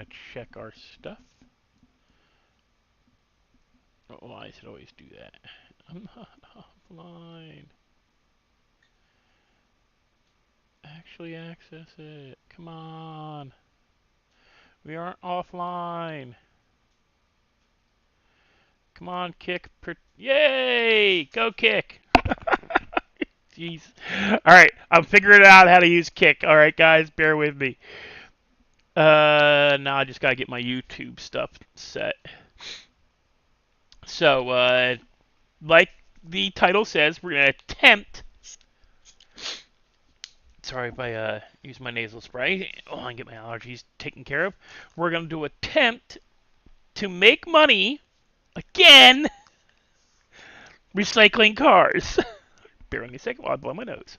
to check our stuff. Oh, I should always do that. I'm not offline. Actually access it. Come on. We aren't offline. Come on, kick. Yay! Go kick. Jeez. Alright, I'm figuring out how to use kick. Alright, guys, bear with me. Now I just gotta get my YouTube stuff set. So, like the title says, we're gonna attempt. Sorry if I use my nasal spray. Oh, I get my allergies taken care of. We're gonna do attempt to make money again recycling cars. Bear with me a second while I blow my nose.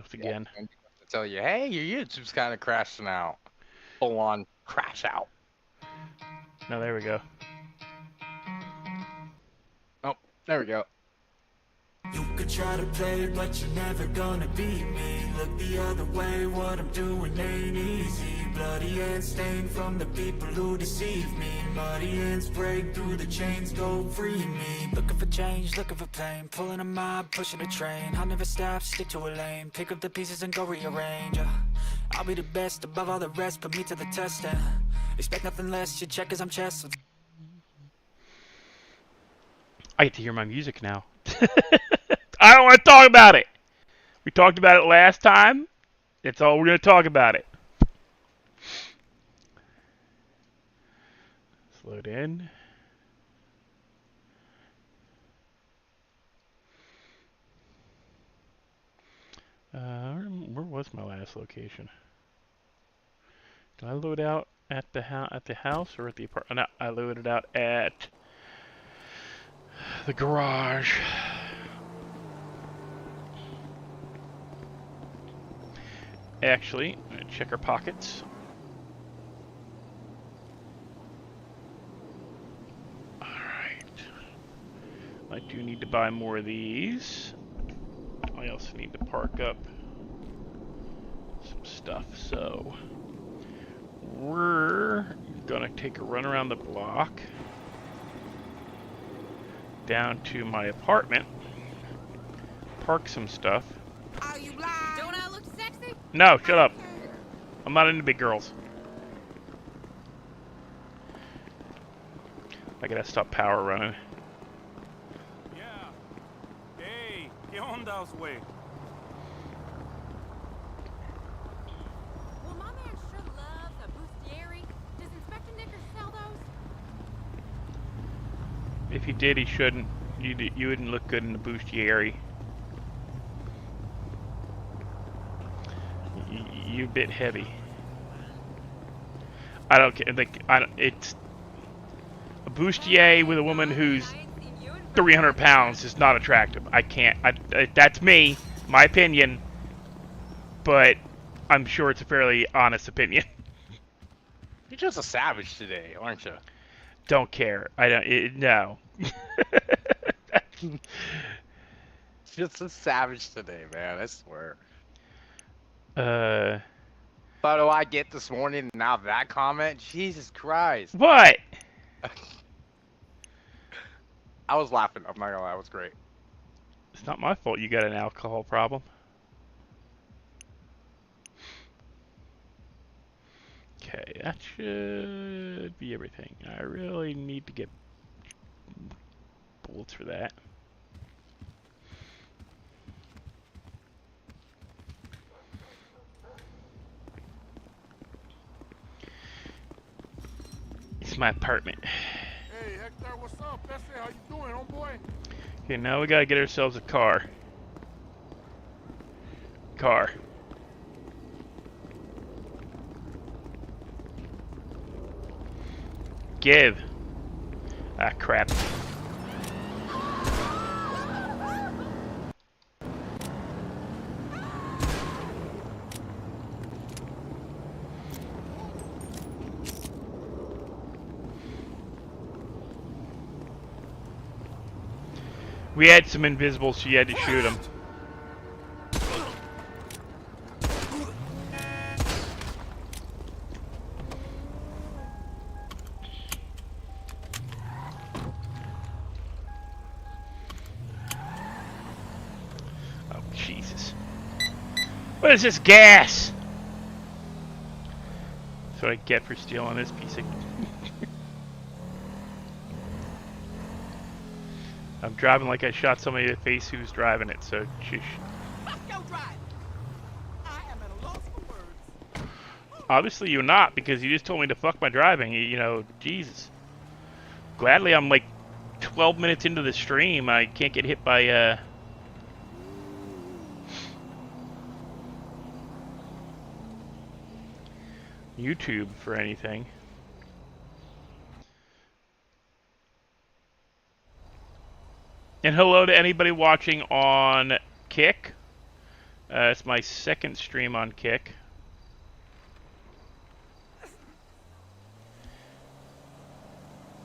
this again. And to tell you, hey, your YouTube's kind of crashing out. Full on crash out. No, there we go. Oh, there we go. You could try to play, but you're never gonna beat me. Look the other way, what I'm doing ain't easy. Bloody hands stained from the people who deceive me. Muddy hands break through the chains, go free me. Looking for change, looking for pain. Pulling a mob, pushing a train. I'll never stop, stick to a lane. Pick up the pieces and go rearrange. I'll be the best above all the rest, put me to the test and expect nothing less, you check as I'm chess. I get to hear my music now. I don't want to talk about it. We talked about it last time. That's all we're going to talk about it. Let's load in. Where was my last location? Did I load out at the house or at the apartment? No, I loaded out at the garage. Actually, I'm gonna check our pockets. Alright. I do need to buy more of these. I also need to park up some stuff, so we're gonna take a run around the block down to my apartment, park some stuff. Are you blind? Don't I look sexy? No, shut up. I'm not into big girls. I gotta stop power running. Yeah. Hey, ¿qué onda, güey? Well, my man sure loves a bustieri. Does Inspector Knickers sell those? If he did, he shouldn't. You wouldn't look good in the bustieri. You're a bit heavy. I don't care. Like, it's a bustier with a woman who's 300 pounds is not attractive. I can't. That's me, my opinion. But I'm sure it's a fairly honest opinion. You're just a savage today, aren't you? Don't care. I don't. No. Just a savage today, man. I swear. What? What do I get this morning? Now that comment? Jesus Christ. I was laughing. I'm not gonna lie. It was great. It's not my fault you got an alcohol problem. Okay, that should be everything. I really need to get bullets for that. It's my apartment. Hey, Hector, what's up? That's it. How you doing, homeboy? Okay, now we gotta get ourselves a car. Give. Ah, crap. We had some invisibles, so you had to shoot them. Oh, Jesus. What is this gas? That's what I get for stealing this piece of... I'm driving like I shot somebody in the face who's driving it, so shush. Let's go drive. I am at a loss for words. Obviously you're not, because you just told me to fuck my driving, you know, Jesus. Gladly I'm like 12 minutes into the stream, I can't get hit by, YouTube for anything. And hello to anybody watching on Kick. It's my second stream on Kick.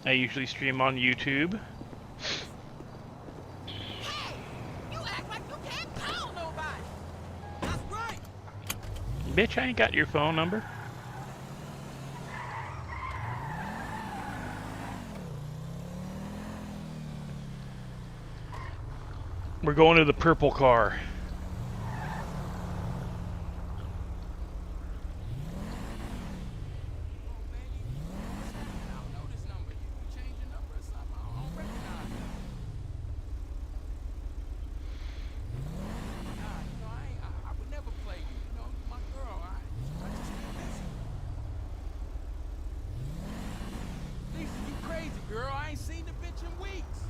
I usually stream on YouTube. You act like you can't call nobody. That's right. Bitch, I ain't got your phone number. We're going to the purple car. Girl, I ain't seen the bitch in weeks.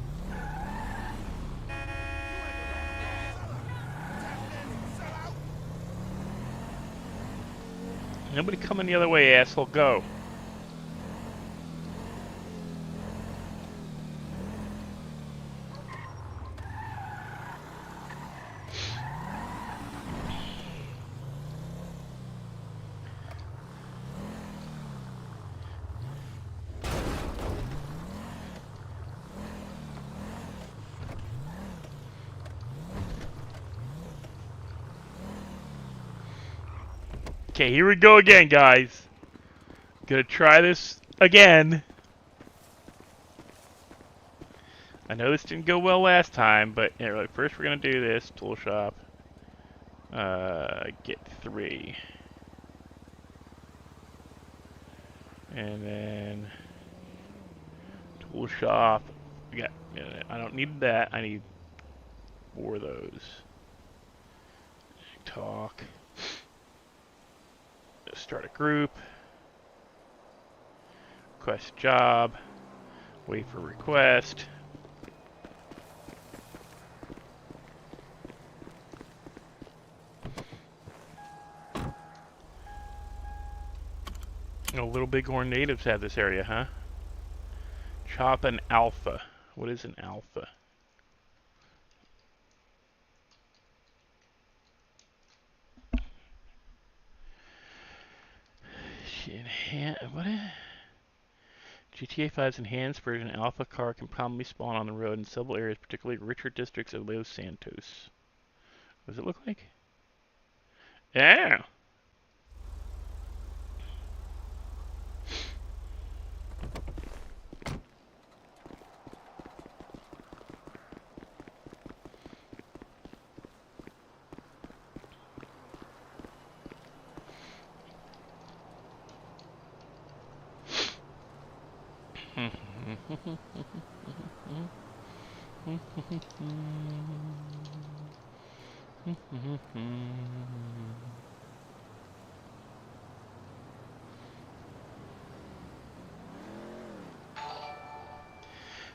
Nobody coming the other way, asshole. Go. Okay, here we go again, guys. Gonna try this again. I know this didn't go well last time, but here, like, first we're gonna do this tool shop. Get 3, and then tool shop. We got. I don't need that. I need 4 of those. Talk. Start a group. Request job. Wait for request. Oh, Little Bighorn natives have this area, huh? Chop an alpha. What is an alpha? What? GTA 5's enhanced version alpha car can probably spawn on the road in several areas, particularly richer districts of Los Santos. What does it look like? Yeah.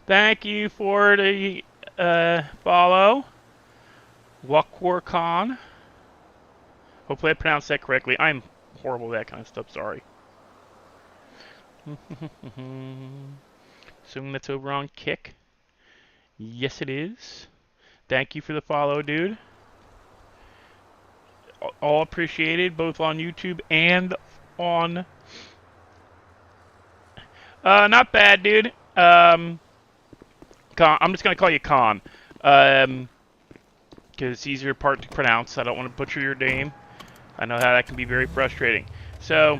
Thank you for the follow. Wakwar Khan. Hopefully I pronounced that correctly. I'm horrible at that kind of stuff, sorry. Assume that's over on Kick. Yes, it is. Thank you for the follow, dude. All appreciated, both on YouTube and on... not bad, dude. Con, I'm just going to call you Con. Because it's easier part to pronounce. I don't want to butcher your name. I know how that can be very frustrating. So...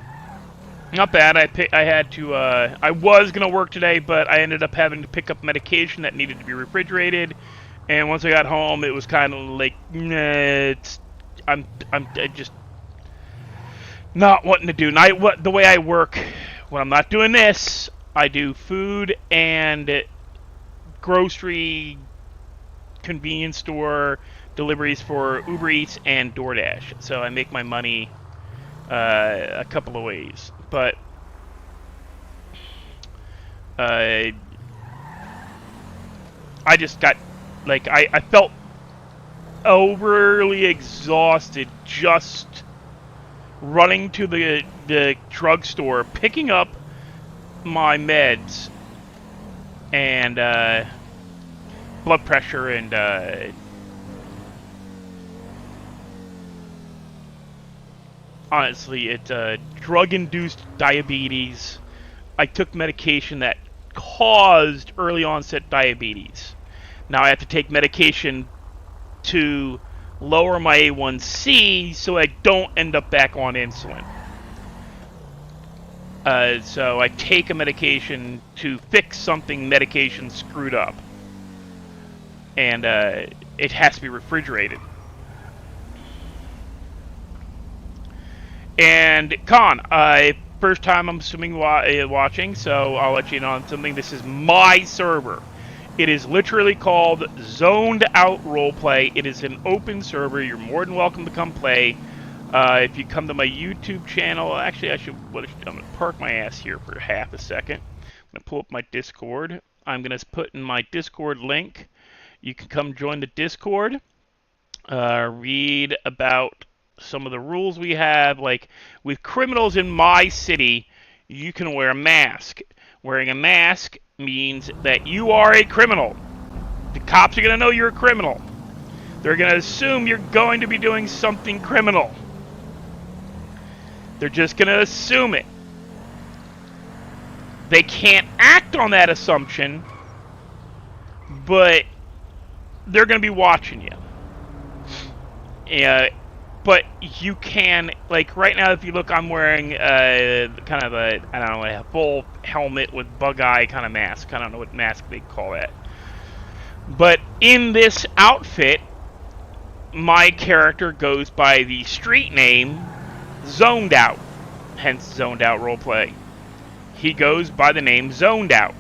Not bad. I had to. I was gonna work today, but I ended up having to pick up medication that needed to be refrigerated. And once I got home, it was kind of like, nah, I'm just not wanting to do. The way I work when I'm not doing this, I do food and grocery, convenience store deliveries for Uber Eats and DoorDash. So I make my money a couple of ways. But I just got, like, I felt overly exhausted just running to the drugstore, picking up my meds and blood pressure and honestly, it's drug-induced diabetes. I took medication that caused early onset diabetes. Now I have to take medication to lower my A1C so I don't end up back on insulin. So I take a medication to fix something medication screwed up. And it has to be refrigerated. And Con, first time I'm assuming watching, so I'll let you know on something. This is my server. It is literally called Zoned Out Roleplay. It is an open server. You're more than welcome to come play. If you come to my YouTube channel, actually I'm going to park my ass here for half a second. I'm going to pull up my Discord. I'm going to put in my Discord link. You can come join the Discord. Read about some of the rules we have. Like, with criminals in my city, you can wear a mask. Wearing a mask means that you are a criminal. The cops are going to know you're a criminal. They're going to assume you're going to be doing something criminal. They're just going to assume it. They can't act on that assumption, but they're going to be watching you. But you can, like right now, if you look, I'm wearing kind of a, I don't know, a full helmet with bug eye kind of mask. I don't know what mask they call that. But in this outfit, my character goes by the street name Zoned Out, hence Zoned Out Roleplay. He goes by the name Zoned Out.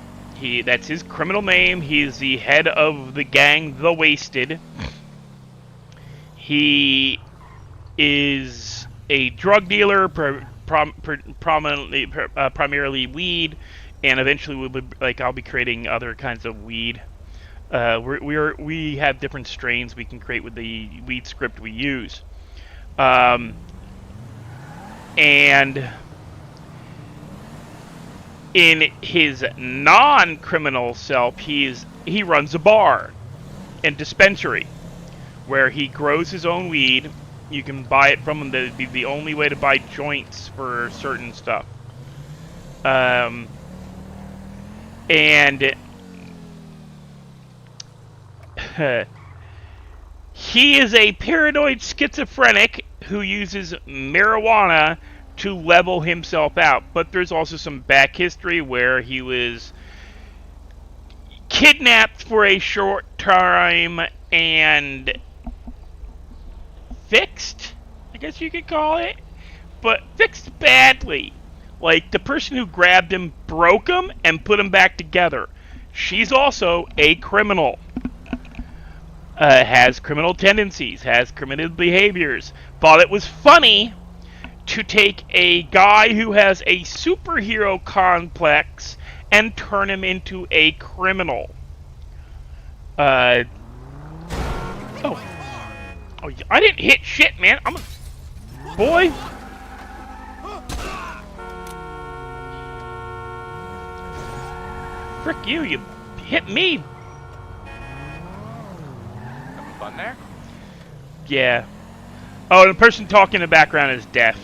That's his criminal name. He is the head of the gang, The Wasted. He is a drug dealer, primarily weed, and eventually I'll be creating other kinds of weed. We have different strains we can create with the weed script we use. And in his non-criminal self, he runs a bar and dispensary where he grows his own weed. You can buy it from him. That'd be the only way to buy joints for certain stuff. And he is a paranoid schizophrenic who uses marijuana to level himself out. But there's also some back history where he was kidnapped for a short time and fixed, I guess you could call it, but fixed badly. Like, the person who grabbed him broke him and put him back together. She's also a criminal. Has criminal tendencies, has criminal behaviors. Thought it was funny to take a guy who has a superhero complex and turn him into a criminal. Oh, I didn't hit shit, man. I'm a boy. Frick you! You hit me. Having fun there? Yeah. Oh, the person talking in the background is Deaf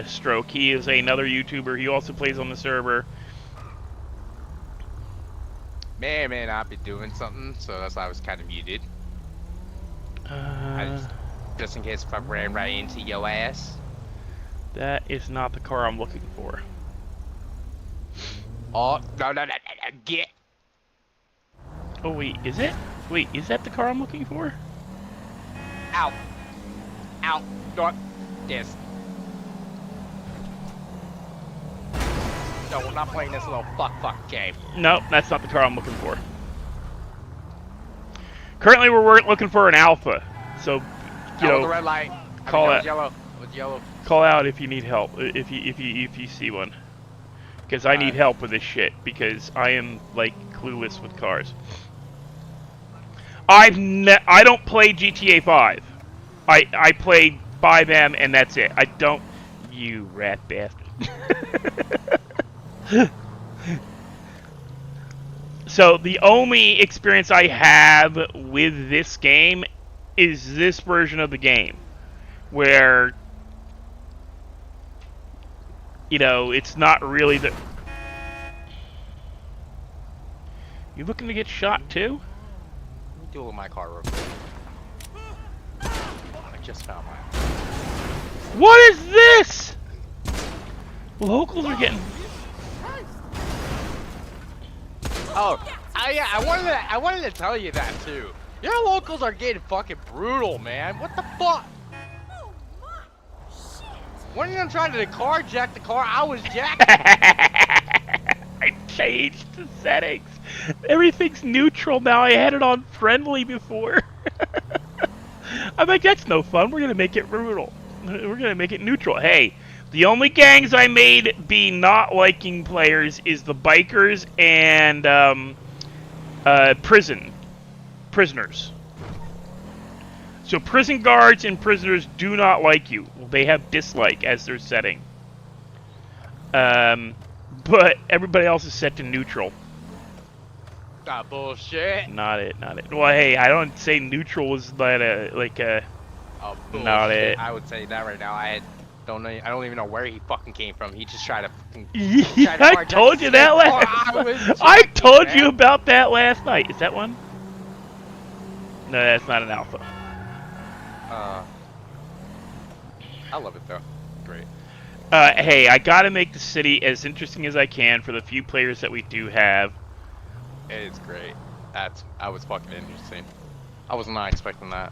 Stroke. He is another YouTuber. He also plays on the server. May or may not be doing something, so that's why I was kind of muted. Just in case if I ran right into your ass. That is not the car I'm looking for. Oh, no, get. Oh, wait, is it? Wait, is that the car I'm looking for? Ow. Ow. Not this. No, we're not playing this little fuck game. No, that's not the car I'm looking for. Currently, we're looking for an Alpha. So, you know, the red light. Call it. Yellow. With yellow. Call out if you need help. If you see one. Because I need help with this shit. Because I am like clueless with cars. I don't play GTA 5. I play 5M and that's it. I don't. You rat bastard. So the only experience I have with this game is this version of the game, where you know, it's not really the... You looking to get shot too? Let me duel my car real quick. I just found mine. What is this? Locals are getting... Oh, yeah, I wanted to tell you that too. Your locals are getting fucking brutal, man. What the fuck? When you trying to carjack the car, I was jacking. I changed the settings. Everything's neutral now. I had it on friendly before. I'm like, that's no fun. We're gonna make it brutal. We're gonna make it neutral. Hey, the only gangs I made be not liking players is the bikers and prisoners. So prison guards and prisoners do not like you. They have dislike as their setting. But everybody else is set to neutral. Ah, bullshit. Not it. Well, hey, I don't say neutral is not a, like a... Oh, bullshit. Not it. I would say that right now. I don't even know where he fucking came from. He just tried to fucking... I told you that last... I told you about that last night. Is that one? No, that's not an alpha. I love it though. Great. Hey, I gotta make the city as interesting as I can for the few players that we do have. It is great. I was fucking interesting. I was not expecting that.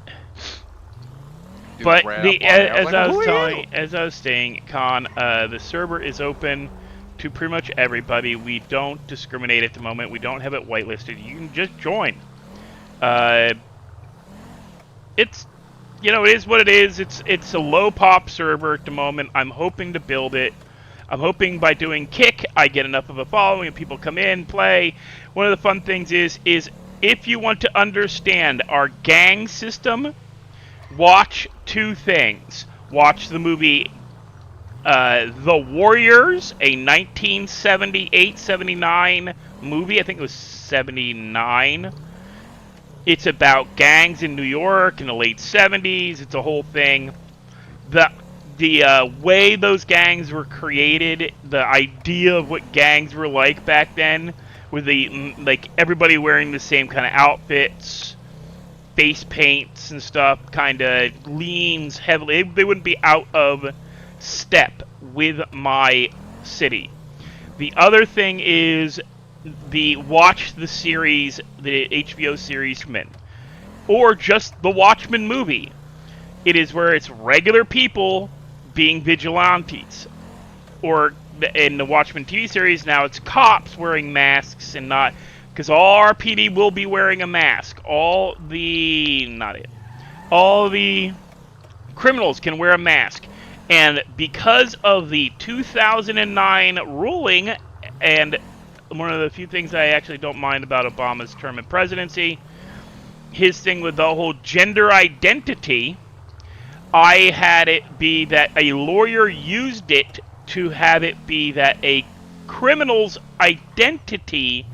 Dude But ran the up on me. as I was saying, Con, the server is open to pretty much everybody. We don't discriminate at the moment. We don't have it whitelisted. You can just join. It's, you know, it is what it is. It's a low pop server at the moment. I'm hoping to build it. I'm hoping by doing Kick, I get enough of a following and people come in, play. One of the fun things is if you want to understand our gang system, watch two things. Watch the movie The Warriors, a 1978-79 movie. I think it was 79. It's about gangs in New York in the late 70s. It's a whole thing. The way those gangs were created, the idea of what gangs were like back then, with like everybody wearing the same kind of outfits, face paints and stuff, kind of leans heavily. They wouldn't be out of step with my city. The other thing is watch the series, the HBO series Men, or just the Watchmen movie. It is where it's regular people being vigilantes, or in the Watchmen TV series now it's cops wearing masks and not, because all our PD will be wearing a mask. All the criminals can wear a mask, and because of the 2009 ruling, and one of the few things I actually don't mind about Obama's term in presidency, his thing with the whole gender identity, I had it be that a lawyer used it to have it be that a criminal's identity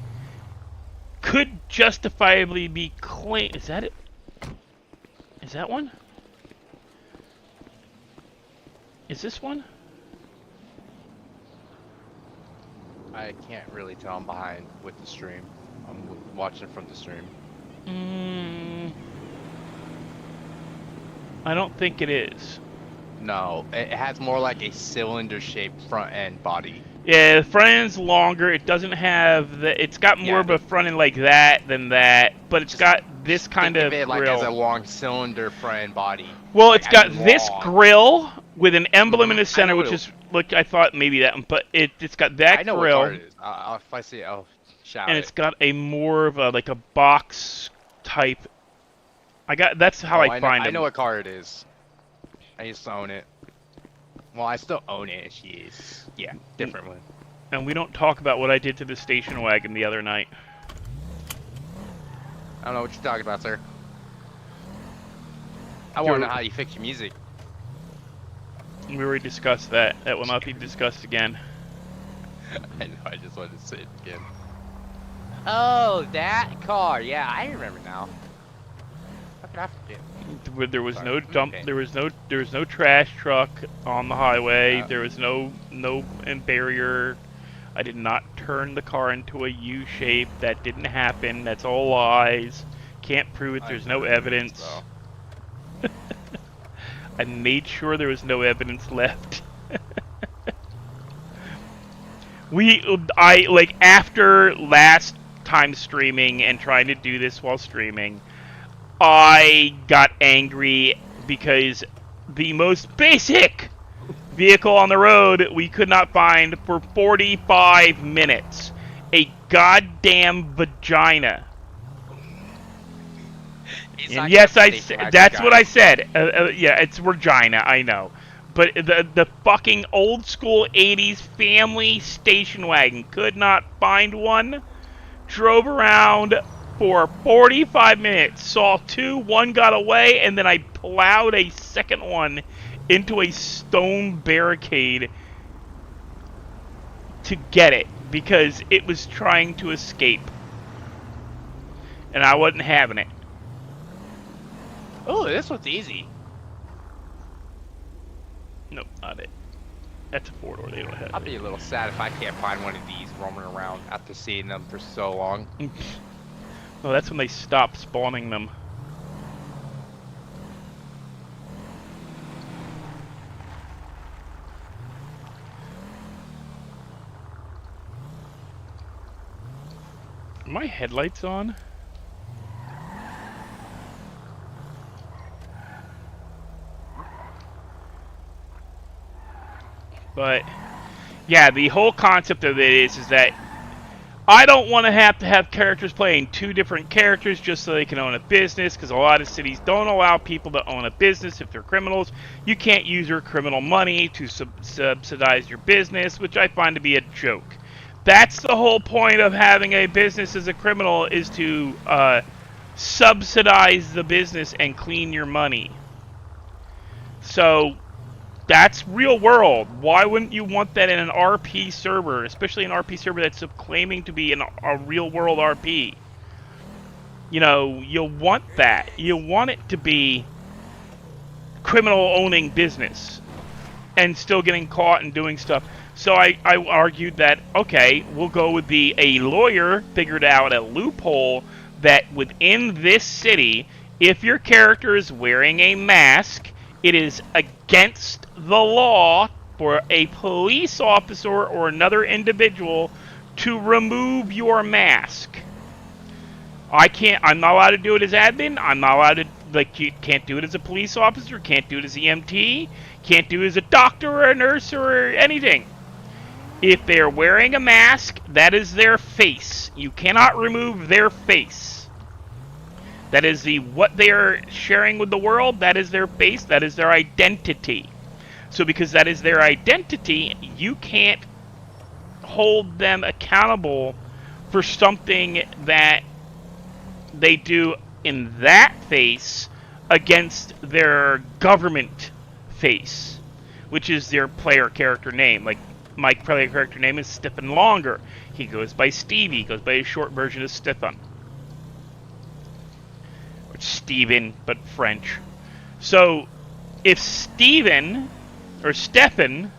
could justifiably be claimed. Is that it? Is that one? Is this one? I can't really tell. I'm behind with the stream. I'm watching from the stream. I don't think it is. No, it has more like a cylinder-shaped front end body. Yeah, the front end's longer. It doesn't have the. It's got more of a front end like that than that, but it's got this kind of it like grill. as a long cylinder front end body. Well, like it's got this long. grill with an emblem in the center, which it- is look. I thought maybe that one, but it's got that I know grill, what car it is. If I see it, I'll shout and it. it's got a more of a like a box type. That's how I find it. I know what car it is. I used to own it. Well, I still own it. She is. Yeah, different one. And we don't talk about what I did to the station wagon the other night. I don't know what you're talking about, sir. I want to know how you fix your music. We already discussed that. That will not be discussed again. I know. I just wanted to say it again. Oh, that car. Yeah, I remember now. How could I forget? There was Sorry. no dump. Okay. There was no trash truck on the highway. Yeah. There was no barrier. I did not turn the car into a U shape. That didn't happen. That's all lies. Can't prove it. There's no evidence. I made sure there was no evidence left. After last time streaming and trying to do this while streaming, I got angry because the most basic vehicle on the road we could not find for 45 minutes. A goddamn vagina. And yes, that's what I said. Yeah, it's Regina, I know. But the fucking old school 80s family station wagon, could not find one. Drove around for 45 minutes, saw two, one got away, and then I plowed a second one into a stone barricade to get it because it was trying to escape. And I wasn't having it. Oh, this one's easy. Nope, not it. That's a four-door. They don't have I'll be it. a little sad if I can't find one of these roaming around after seeing them for so long. No, that's when they stop spawning them. Are my headlights on? But yeah, the whole concept of it is that I don't want to have characters playing two different characters just so they can own a business, because a lot of cities don't allow people to own a business if they're criminals. You can't use your criminal money to subsidize your business, which I find to be a joke. That's the whole point of having a business as a criminal, is to subsidize the business and clean your money. So that's real world. Why wouldn't you want that in an RP server, especially an RP server that's claiming to be a real world RP? You know, you'll want that. You want it to be criminal owning business and still getting caught and doing stuff. So I argued that, okay, we'll go with a lawyer figured out a loophole that within this city, if your character is wearing a mask, it is against the law for a police officer or another individual to remove your mask. I'm not allowed to do it as admin. I'm not allowed to, you can't do it as a police officer, can't do it as EMT, can't do it as a doctor or a nurse or anything. If they're wearing a mask, that is their face. You cannot remove their face. That is what they are sharing with the world. That is their face. That is their identity. So because that is their identity, you can't hold them accountable for something that they do in that face against their government face, which is their player character name. Like, my player character name is Stephen Longer. He goes by Stevie. He goes by a short version of Stefan. Steven, but French. So, if Steven or Stefan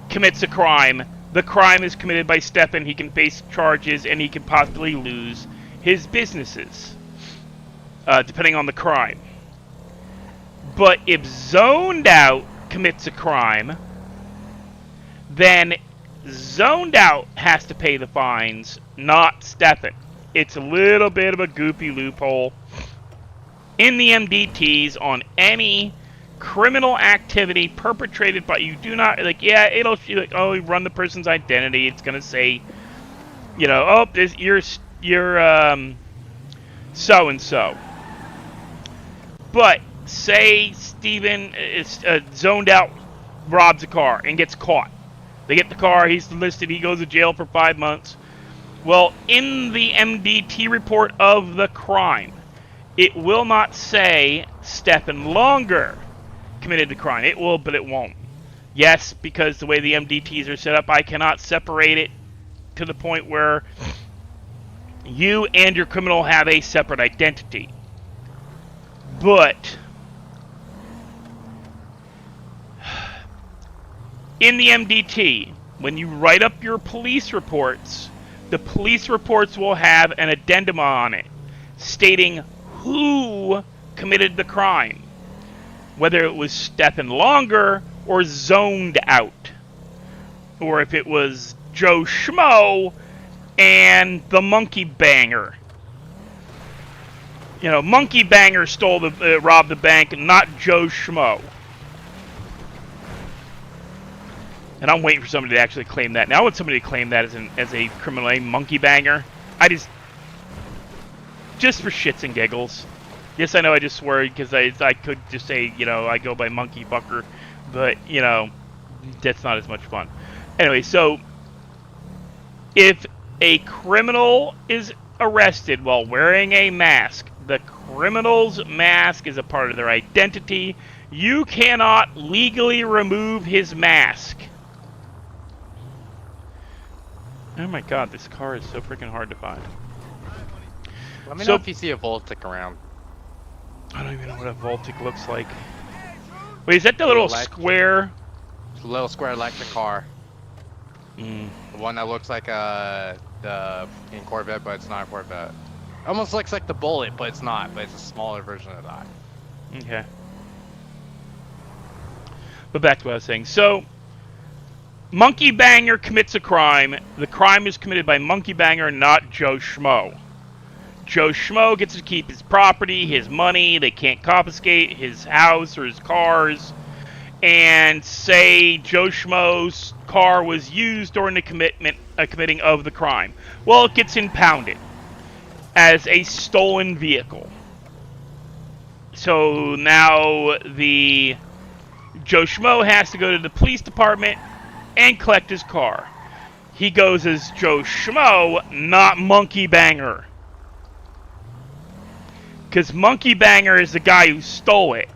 commits a crime, the crime is committed by Stefan. He can face charges and he can possibly lose his businesses, depending on the crime. But if Zoned Out commits a crime, then Zoned Out has to pay the fines, not Stefan. It's a little bit of a goofy loophole in the MDTs on any criminal activity perpetrated by you. Do not, it'll run the person's identity. It's gonna say, you're so and so. But say Steven is Zoned Out, robs a car and gets caught. They get the car. He's listed. He goes to jail for 5 months. Well, in the MDT report of the crime, it will not say Stephen Longer committed the crime. It will, but it won't. Yes, because the way the MDTs are set up, I cannot separate it to the point where you and your criminal have a separate identity. But in the MDT, when you write up your police reports, the police reports will have an addendum on it stating who committed the crime, whether it was Stephen Longer or Zoned Out, or if it was Joe Schmo and the Monkey Banger. You know, Monkey Banger robbed the bank, not Joe Schmo. And I'm waiting for somebody to actually claim that. Now I want somebody to claim that as a criminal name, Monkey Banger. Just for shits and giggles. Yes, I know I just swore because I could just say, you know, I go by Monkey Bucker, but, you know, that's not as much fun. Anyway, so if a criminal is arrested while wearing a mask, the criminal's mask is a part of their identity. You cannot legally remove his mask. Oh my god, this car is so freaking hard to find. Let me know if you see a Voltic around. I don't even know what a Voltic looks like. Wait, is that the little square? It's a little square electric car. Mm. The one that looks like the fucking Corvette, but it's not a Corvette. Almost looks like the Bullet, but it's not. But it's a smaller version of that. Okay. But back to what I was saying. So, Monkey Banger commits a crime. The crime is committed by Monkey Banger, not Joe Schmo. Joe Schmo gets to keep his property, his money. They can't confiscate his house or his cars. And say Joe Schmo's car was used during the committing of the crime. Well, it gets impounded as a stolen vehicle. So now the Joe Schmo has to go to the police department and collect his car. He goes as Joe Schmo, not Monkey Banger. Because Monkey Banger is the guy who stole it.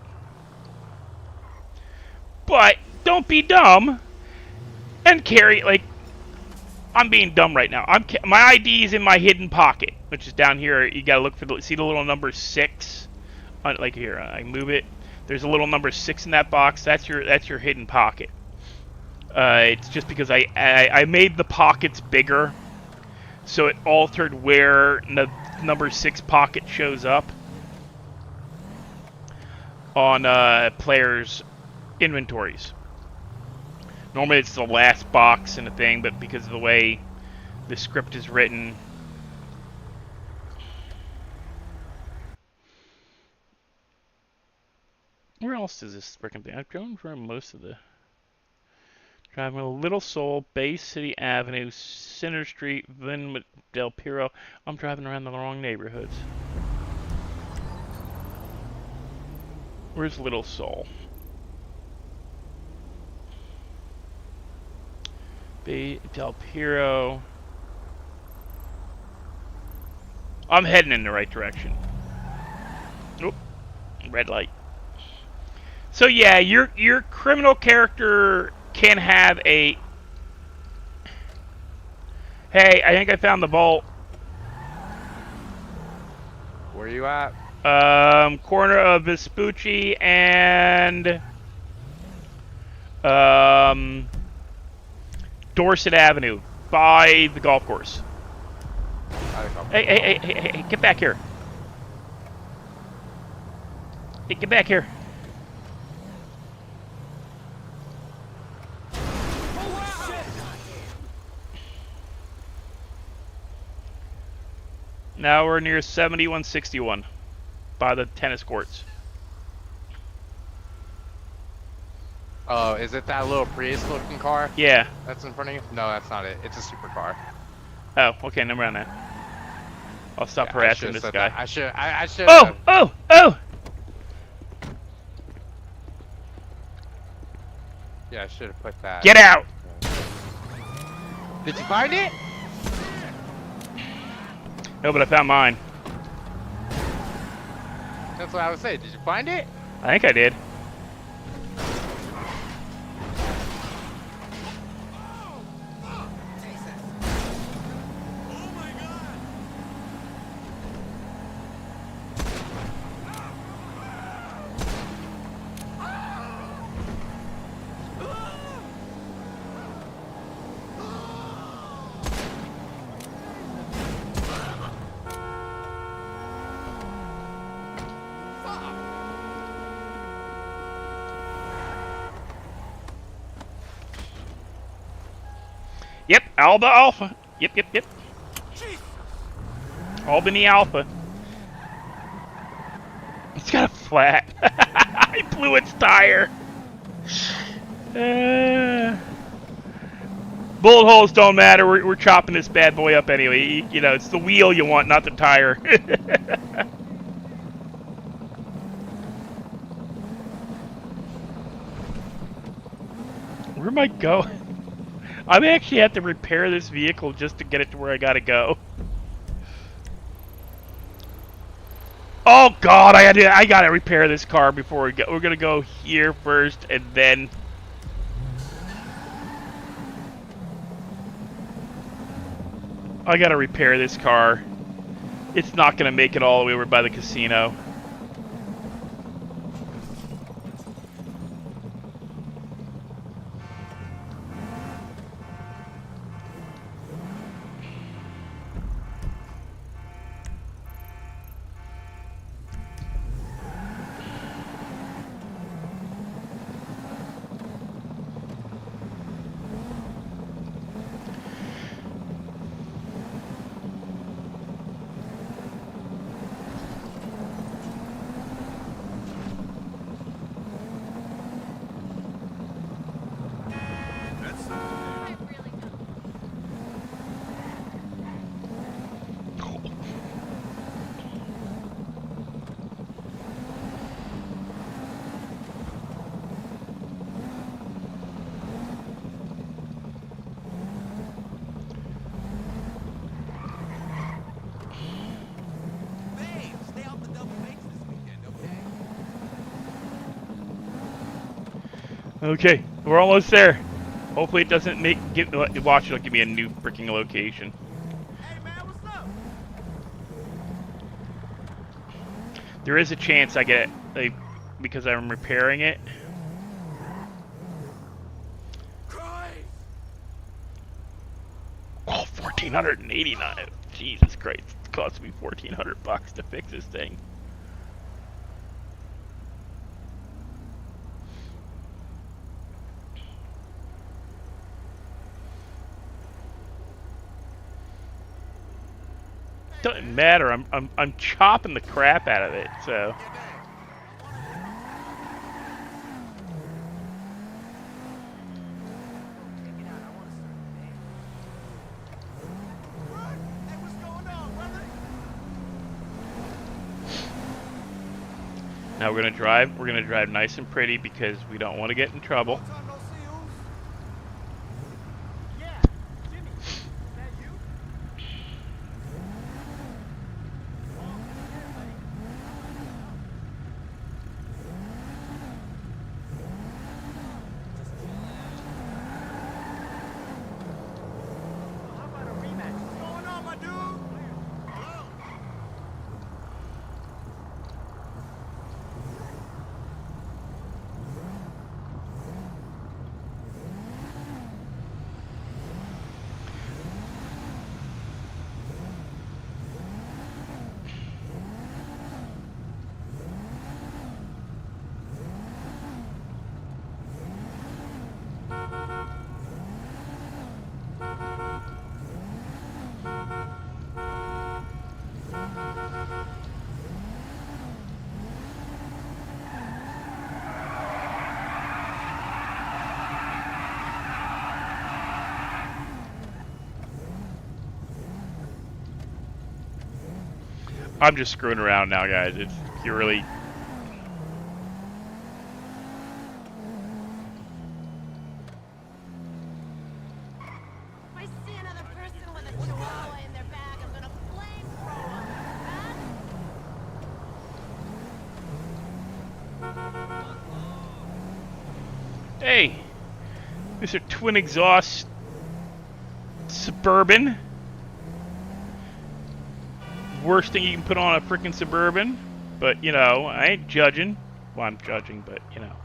But don't be dumb and carry, like, I'm being dumb right now. My ID is in my hidden pocket, which is down here. You gotta look for see the little number 6, like here. I move it. There's a little number 6 in that box. That's your hidden pocket. It's just because I made the pockets bigger, so it altered where the number 6 pocket shows up on players' inventories. Normally it's the last box in the thing, but because of the way the script is written, where else is this freaking thing? I've driven for most of the driving a Little Seoul, Bay City Avenue, Center Street, Vin Del Piro. I'm driving around the wrong neighborhoods. Where's Little Seoul? Bay Del Piro. I'm heading in the right direction. Oop, red light. So yeah, your criminal character can have a. Hey, I think I found the vault. Where you at? Corner of Vespucci and Dorset Avenue by the golf course. Hey, get back here. Hey, get back here. Now we're near 7161 by the tennis courts. Oh, is it that little Prius looking car? Yeah. That's in front of you? No, that's not it. It's a supercar. Oh, okay, never mind that. I'll stop harassing this guy. That. I should. Oh! Yeah, I should have put that. Get out! Did you find it? No, but I found mine. That's what I was saying. Did you find it? I think I did. Alba Alpha. Yep. Albany Alpha. It's got a flat. I blew its tire. Bullet holes don't matter. We're chopping this bad boy up anyway. You know, it's the wheel you want, not the tire. Where am I going? I may actually have to repair this vehicle just to get it to where I gotta go. Oh God, I gotta repair this car before we go. We're gonna go here first, and then. I gotta repair this car. It's not gonna make it all the way over by the casino. Okay, we're almost there. Hopefully it doesn't watch, it'll give me a new freaking location. Hey man, what's up? There is a chance I get it, because I'm repairing it. Oh, 1,489. Jesus Christ, it cost me $1,400 to fix this thing. Doesn't matter. I'm chopping the crap out of it. So. Now we're gonna drive. We're gonna drive nice and pretty because we don't want to get in trouble. I'm just screwing around now, guys. You're really. If I see another person with a chihuahua in their bag, I'm gonna flamethrower them. Hey, Mr. Twin Exhaust Suburban. Worst thing you can put on a freaking Suburban, but you know, I ain't judging. Well, I'm judging, but you know.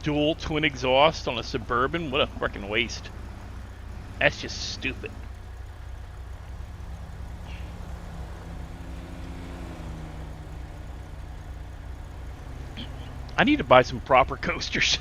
Dual twin exhaust on a Suburban? What a freaking waste. That's just stupid. I need to buy some proper coasters.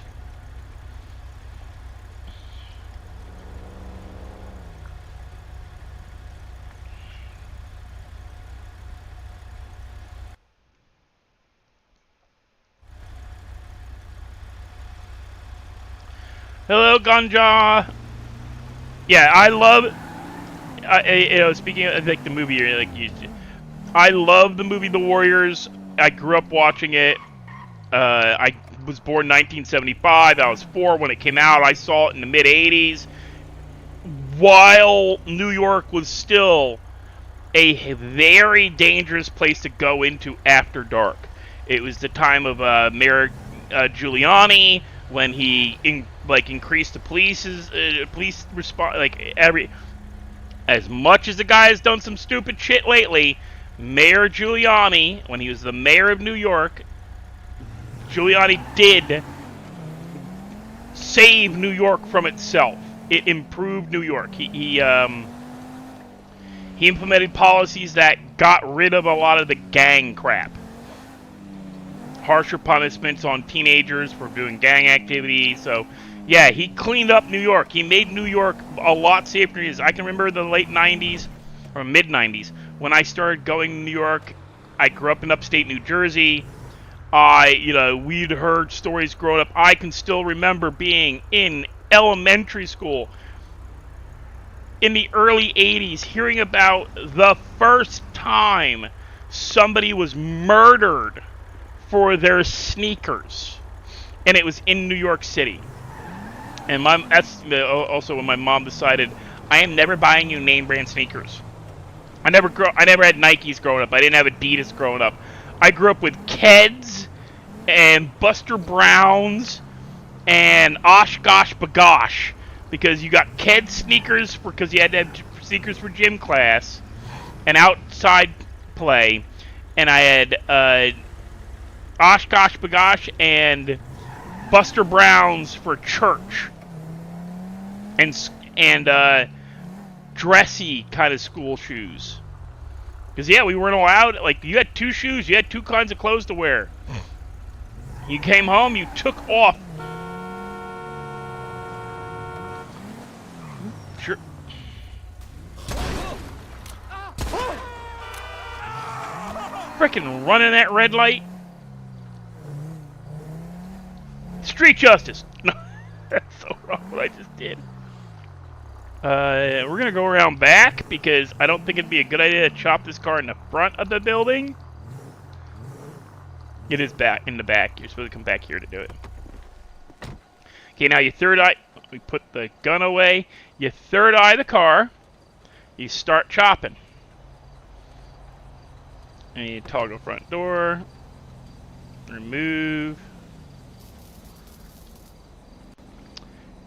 Hello, Ganja. Yeah, I love. Speaking of like the movie, I love the movie The Warriors. I grew up watching it. I was born 1975. I was 4 when it came out. I saw it in the mid 80s, while New York was still a very dangerous place to go into after dark. It was the time of Mayor Giuliani, when he increased the police response. As much as the guy has done some stupid shit lately, Mayor Giuliani, when he was the mayor of New York, Giuliani did save New York from itself. It improved New York. He implemented policies that got rid of a lot of the gang crap. Harsher punishments on teenagers for doing gang activity. So, yeah, he cleaned up New York. He made New York a lot safer than it is. I can remember the late 90s, or mid-90s, when I started going to New York. I grew up in upstate New Jersey. We'd heard stories growing up. I can still remember being in elementary school in the early 80s, hearing about the first time somebody was murdered for their sneakers, and it was in New York City. And that's also when my mom decided, I am never buying you name brand sneakers. I never had Nikes growing up. I didn't have Adidas growing up. I grew up with Keds and Buster Browns and Oshkosh Bagosh, because you got Ked sneakers because you had to have sneakers for gym class and outside play, and I had Oshkosh Bagosh and Buster Browns for church, and dressy kind of school shoes. Because, yeah, we weren't allowed, you had 2 shoes, you had 2 kinds of clothes to wear. You came home, you took off. Sure. Frickin' running that red light. Street justice. No, that's so wrong what I just did. We're gonna go around back because I don't think it'd be a good idea to chop this car in the front of the building. It is back in the back. You're supposed to come back here to do it. Okay, now you third eye. We put the gun away. You third eye the car. You start chopping. And you toggle front door. Remove.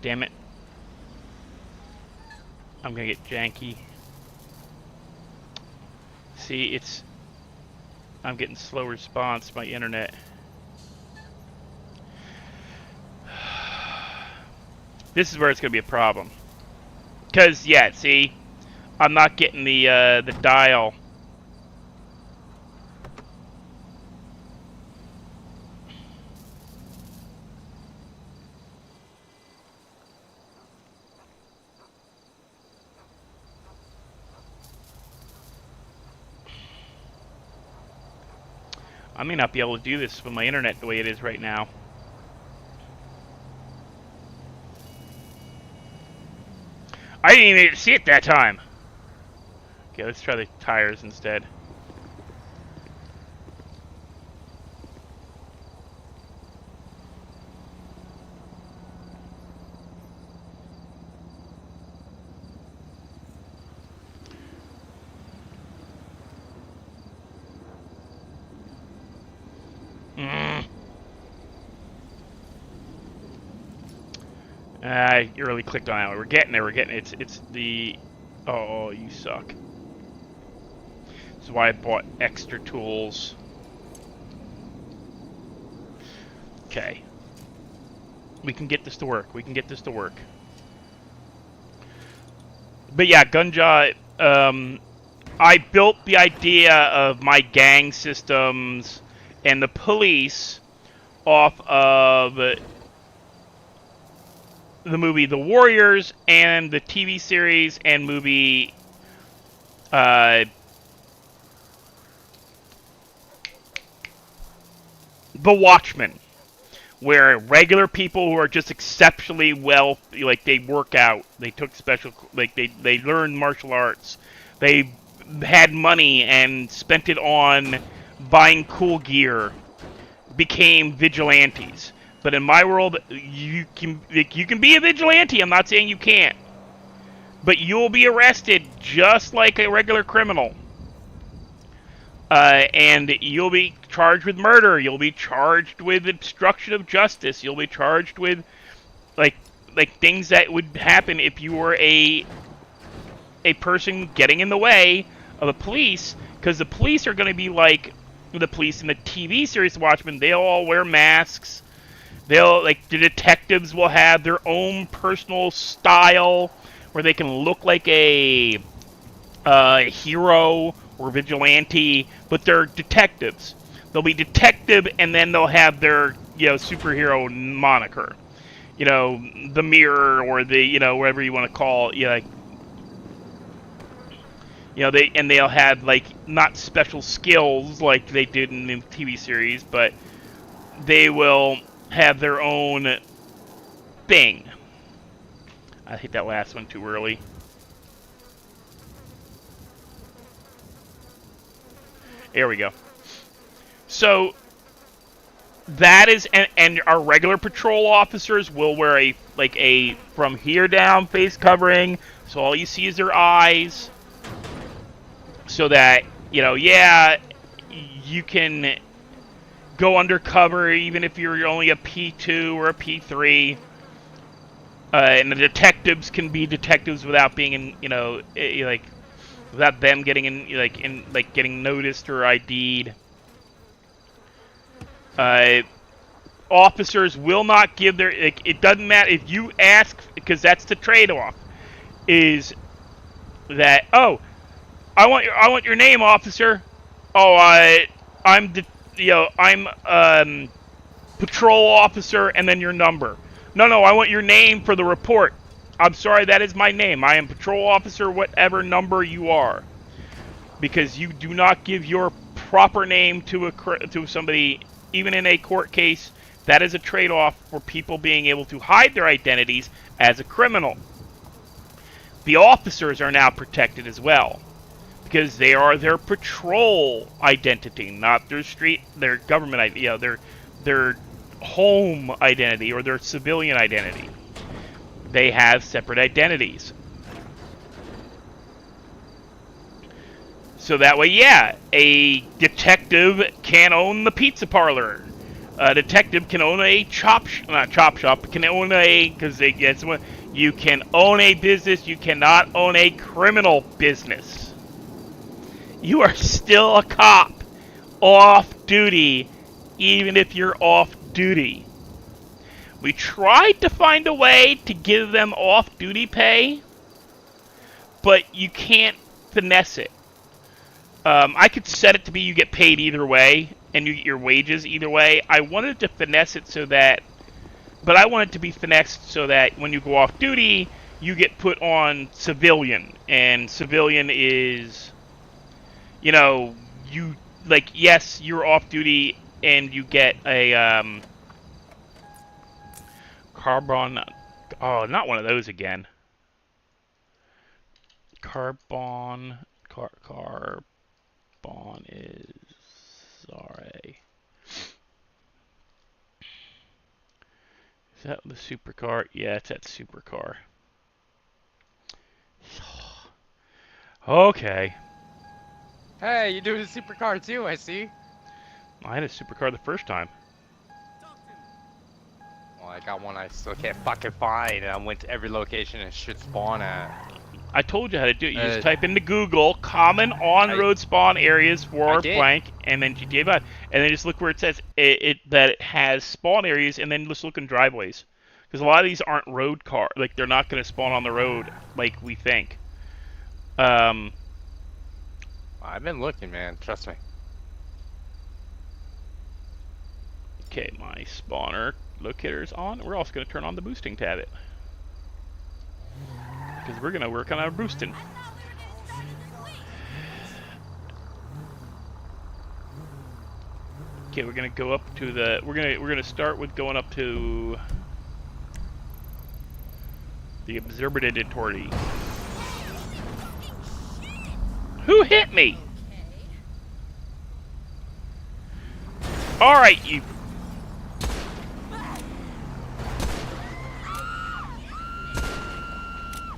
Damn it. I'm gonna get janky. See, I'm getting slow response to my internet. This is where it's gonna be a problem. Cause yeah, see, I'm not getting the dial. I may not be able to do this with my internet the way it is right now. I didn't even see it that time. Okay, let's try the tires instead. You really clicked on that. We're getting there. We're getting it. It's the. Oh, you suck. This is why I bought extra tools. Okay. We can get this to work. We can get this to work. But yeah, Gunja. I built the idea of my gang systems and the police off of the movie The Warriors and the TV series and movie The Watchmen. where regular people who are just exceptionally well, like they work out, they took special, like they learned martial arts, they had money and spent it on buying cool gear, became vigilantes. But in my world, you can be a vigilante. I'm not saying you can't, but you'll be arrested just like a regular criminal. And you'll be charged with murder. You'll be charged with obstruction of justice. You'll be charged with like things that would happen if you were a person getting in the way of the police, because the police are going to be like the police in the TV series Watchmen. They'll all wear masks. They'll, like, the detectives will have their own personal style where they can look like a hero or vigilante, but they're detectives. They'll be detective, and then they'll have their, you know, superhero moniker. You know, the Mirror, or the, you know, whatever you want to call, you know, like, you know, they'll have, like, not special skills like they did in the TV series, but they will have their own thing. I hit that last one too early. There we go. So that is, and our regular patrol officers will wear a from here down face covering, so all you see is their eyes, so that, you know, yeah, you can go undercover even if you're only a P2 or a P3. And the detectives can be detectives without being in, you know, like, without them getting getting noticed or ID'd. Officers will not give their, like, it doesn't matter if you ask, because that's the trade-off, is that, oh, I want your name, officer. Oh, I'm patrol officer, and then your number. No, I want your name for the report. I'm sorry, that is my name. I am patrol officer, whatever number you are. Because you do not give your proper name to somebody, even in a court case. That is a trade-off for people being able to hide their identities as a criminal. The officers are now protected as well, because they are their patrol identity, not their government identity, you know, their home identity or their civilian identity. They have separate identities. So that way, yeah, a detective can own the pizza parlor. A detective can own a chop shop, can own because they get someone. You can own a business. You cannot own a criminal business. You are still a cop, off duty, even if you're off duty. We tried to find a way to give them off-duty pay, but you can't finesse it. I could set it to be you get paid either way, and you get your wages either way. I wanted to finesse it so that, but I want it to be finessed so that when you go off duty, you get put on civilian, and civilian is, you know, you, like, yes, you're off duty, and you get a, carbon, oh, not one of those again. Carbon is, sorry. Is that the supercar? Yeah, it's that supercar. Okay. Hey, you doing a supercar too, I see. I had a supercar the first time. Well, I got one I still can't fucking find, and I went to every location it should spawn at. I told you how to do it. You just type into Google common on-road spawn areas for blank, and then GTA 5, and then just look where it says that it has spawn areas, and then just look in driveways, because a lot of these aren't road car, like they're not going to spawn on the road like we think. I've been looking, man. Trust me. Okay, my spawner locator's on. We're also going to turn on the boosting tab it, because we're going to work on our boosting. Okay, we're gonna go up to the. We're gonna start with going up to the observatory. Who hit me? All right, you.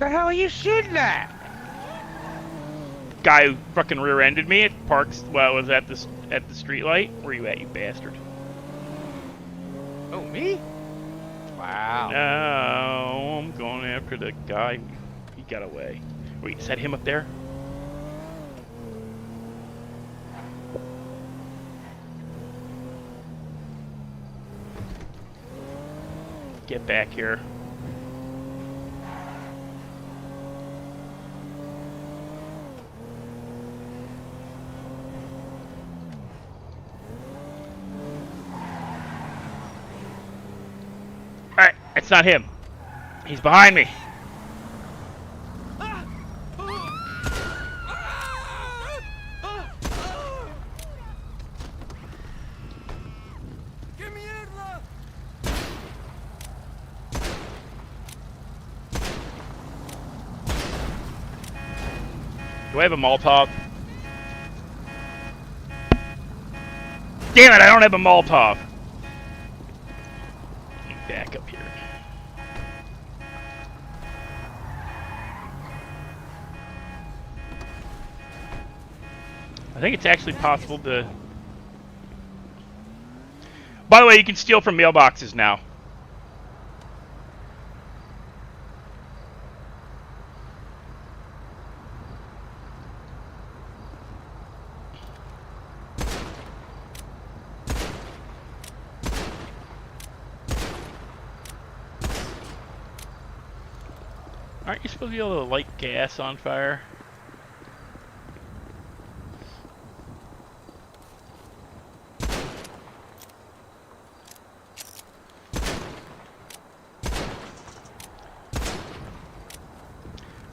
The hell are you shooting at? Guy who fucking rear-ended me at Parks. Well, was at the street light. Where you at, you bastard? Oh, me? Wow. No, I'm going after the guy. He got away. Wait, is that him up there? Get back here. Alright, it's not him. He's behind me. ¡Qué mierda! Do I have a Molotov? Damn it, I don't have a Molotov. Let me back up here. I think it's actually possible to... By the way, you can steal from mailboxes now. Aren't you supposed to be able to light gas on fire?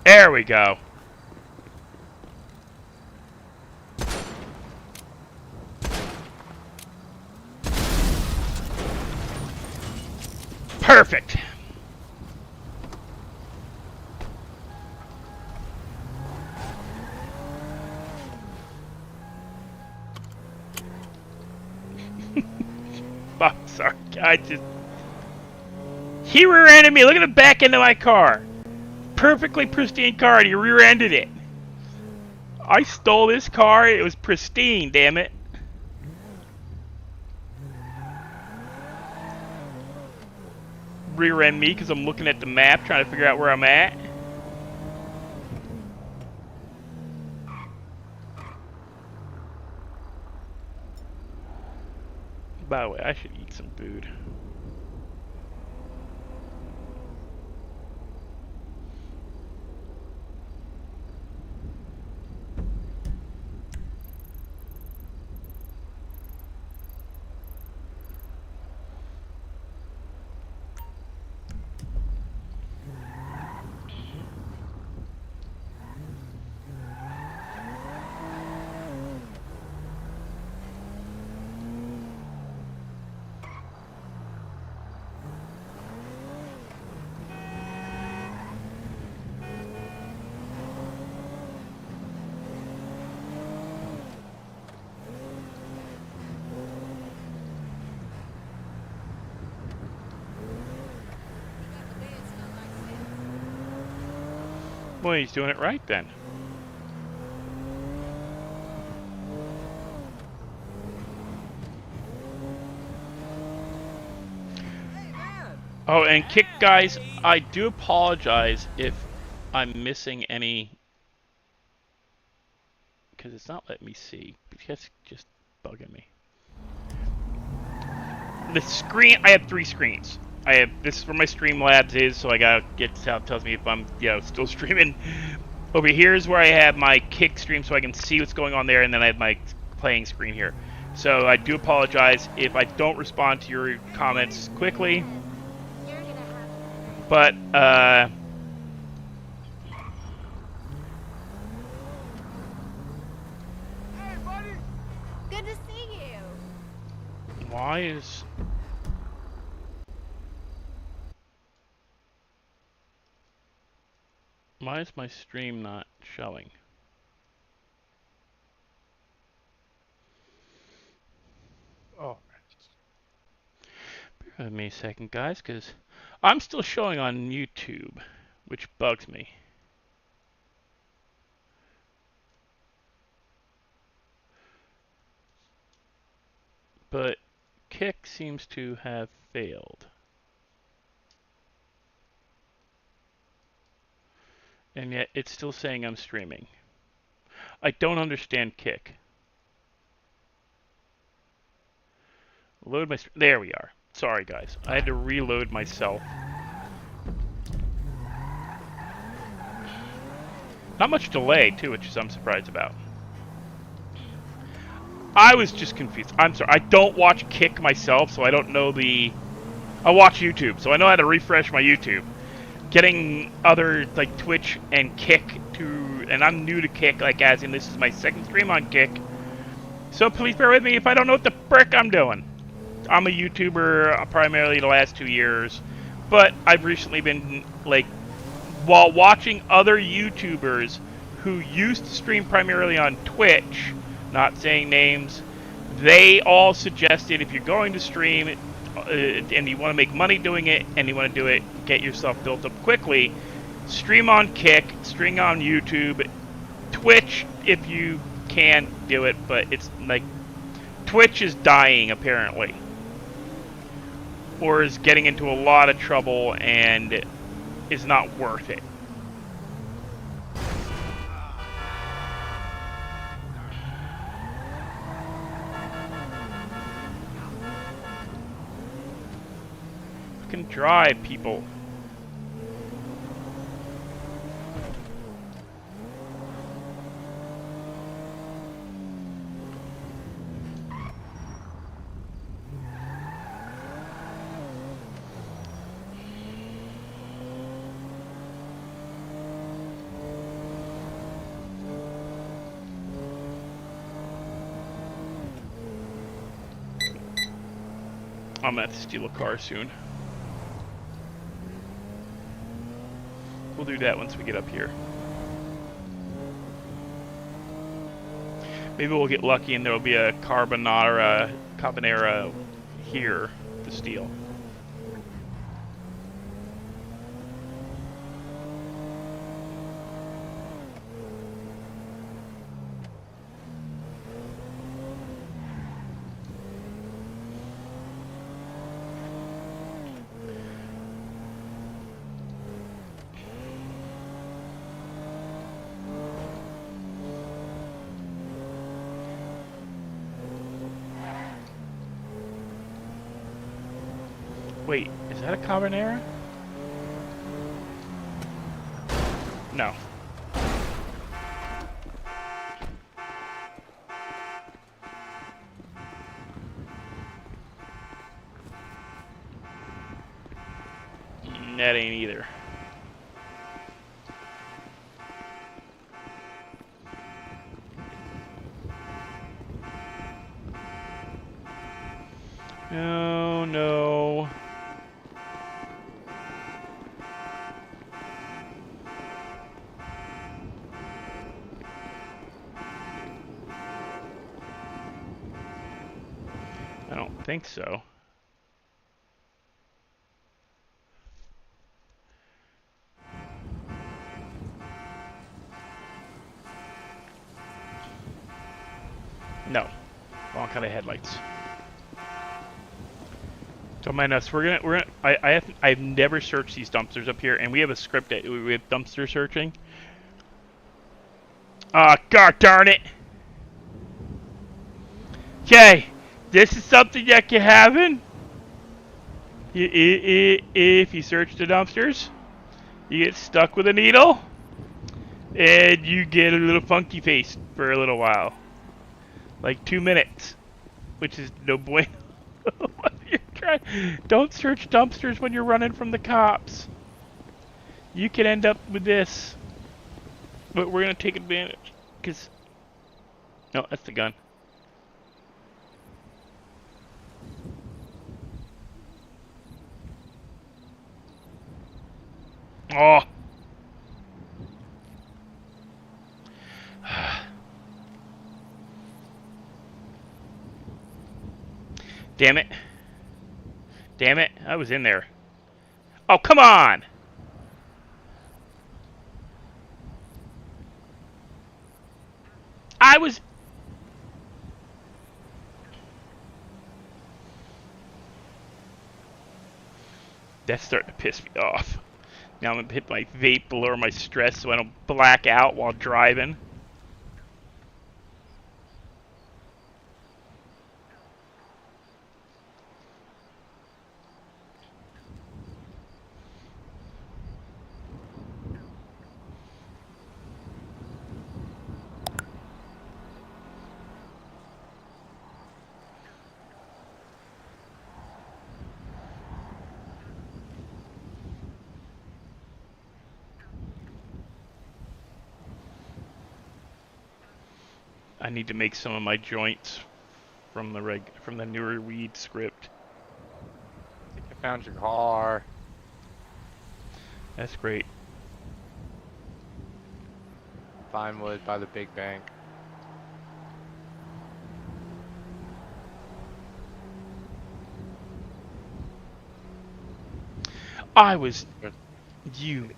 There we go. Perfect. Oh, sorry. He rear-ended me. Look at the back end of my car. Perfectly pristine car, and he rear-ended it. I stole this car. It was pristine, damn it. Rear-end me because I'm looking at the map trying to figure out where I'm at. By the way, I should eat some food. Well, he's doing it right then. Oh, and kick guys, I do apologize if I'm missing any, because it's not letting me see. It's just bugging me. The screen, I have 3 screens. I have, this is where my Streamlabs is, so I gotta get tells me if I'm, still streaming. Over here is where I have my kick stream, so I can see what's going on there, and then I have my playing screen here. So I do apologize if I don't respond to your comments quickly. But, Hey, buddy. Good to see you. Why is... Why is my stream not showing? Oh. Bear with me a second, guys, because I'm still showing on YouTube, which bugs me. But Kick seems to have failed. And yet it's still saying I'm streaming. I don't understand Kick. Load my... There we are. Sorry, guys. I had to reload myself. Not much delay, too, which is I'm surprised about. I was just confused. I'm sorry. I don't watch Kick myself, so I don't know the... I watch YouTube, so I know how to refresh my YouTube. Getting other, like, Twitch and Kick to... And I'm new to Kick, like, as in this is my second stream on Kick. So please bear with me if I don't know what the frick I'm doing. I'm a YouTuber primarily the last 2 years, but I've recently been, like, while watching other YouTubers who used to stream primarily on Twitch, not saying names, they all suggested if you're going to stream and you want to make money doing it and you want to do it, get yourself built up quickly, stream on Kick, stream on YouTube, Twitch if you can do it, but it's like Twitch is dying apparently, or is getting into a lot of trouble and is not worth it. Fucking drive, people. I'm gonna have to steal a car soon. We'll do that once we get up here. Maybe we'll get lucky and there'll be a Carbonara here to steal. Wait, is that a Carbonara? No. That ain't either. No, no. I don't think so. No. Wrong kind of headlights. Don't mind us. I've never searched these dumpsters up here, and we have a script that we have dumpster searching. God darn it! Okay, this is something that can happen. If you search the dumpsters, you get stuck with a needle, and you get a little funky face for a little while. Like 2 minutes, which is no bueno. Don't search dumpsters when you're running from the cops. You can end up with this. But we're gonna take advantage, cause no, that's the gun. Oh. Damn it. Damn it. I was in there. Oh, come on! I was... That's starting to piss me off. Now I'm going to hit my vape to lower my stress so I don't black out while driving. I need to make some of my joints from the newer weed script. I think I found your car. That's great. Vinewood by the big bank. I was... You...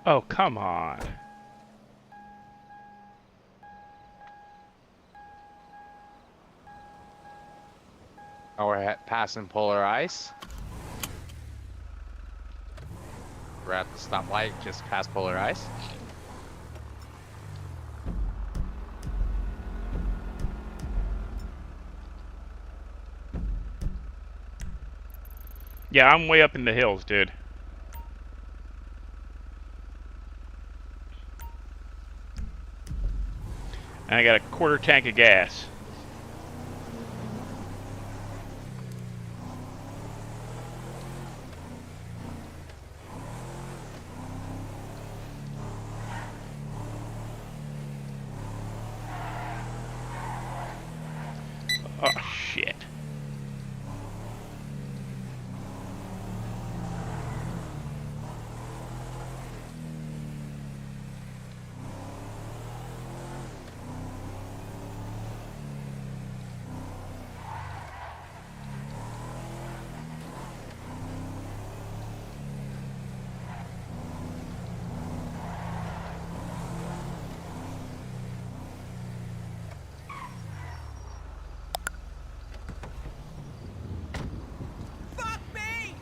Oh, come on. Oh, we're passing polar ice. We're at the stoplight, just past polar ice. Yeah, I'm way up in the hills, dude. And I got a quarter tank of gas. Oh, shit. Fuck me!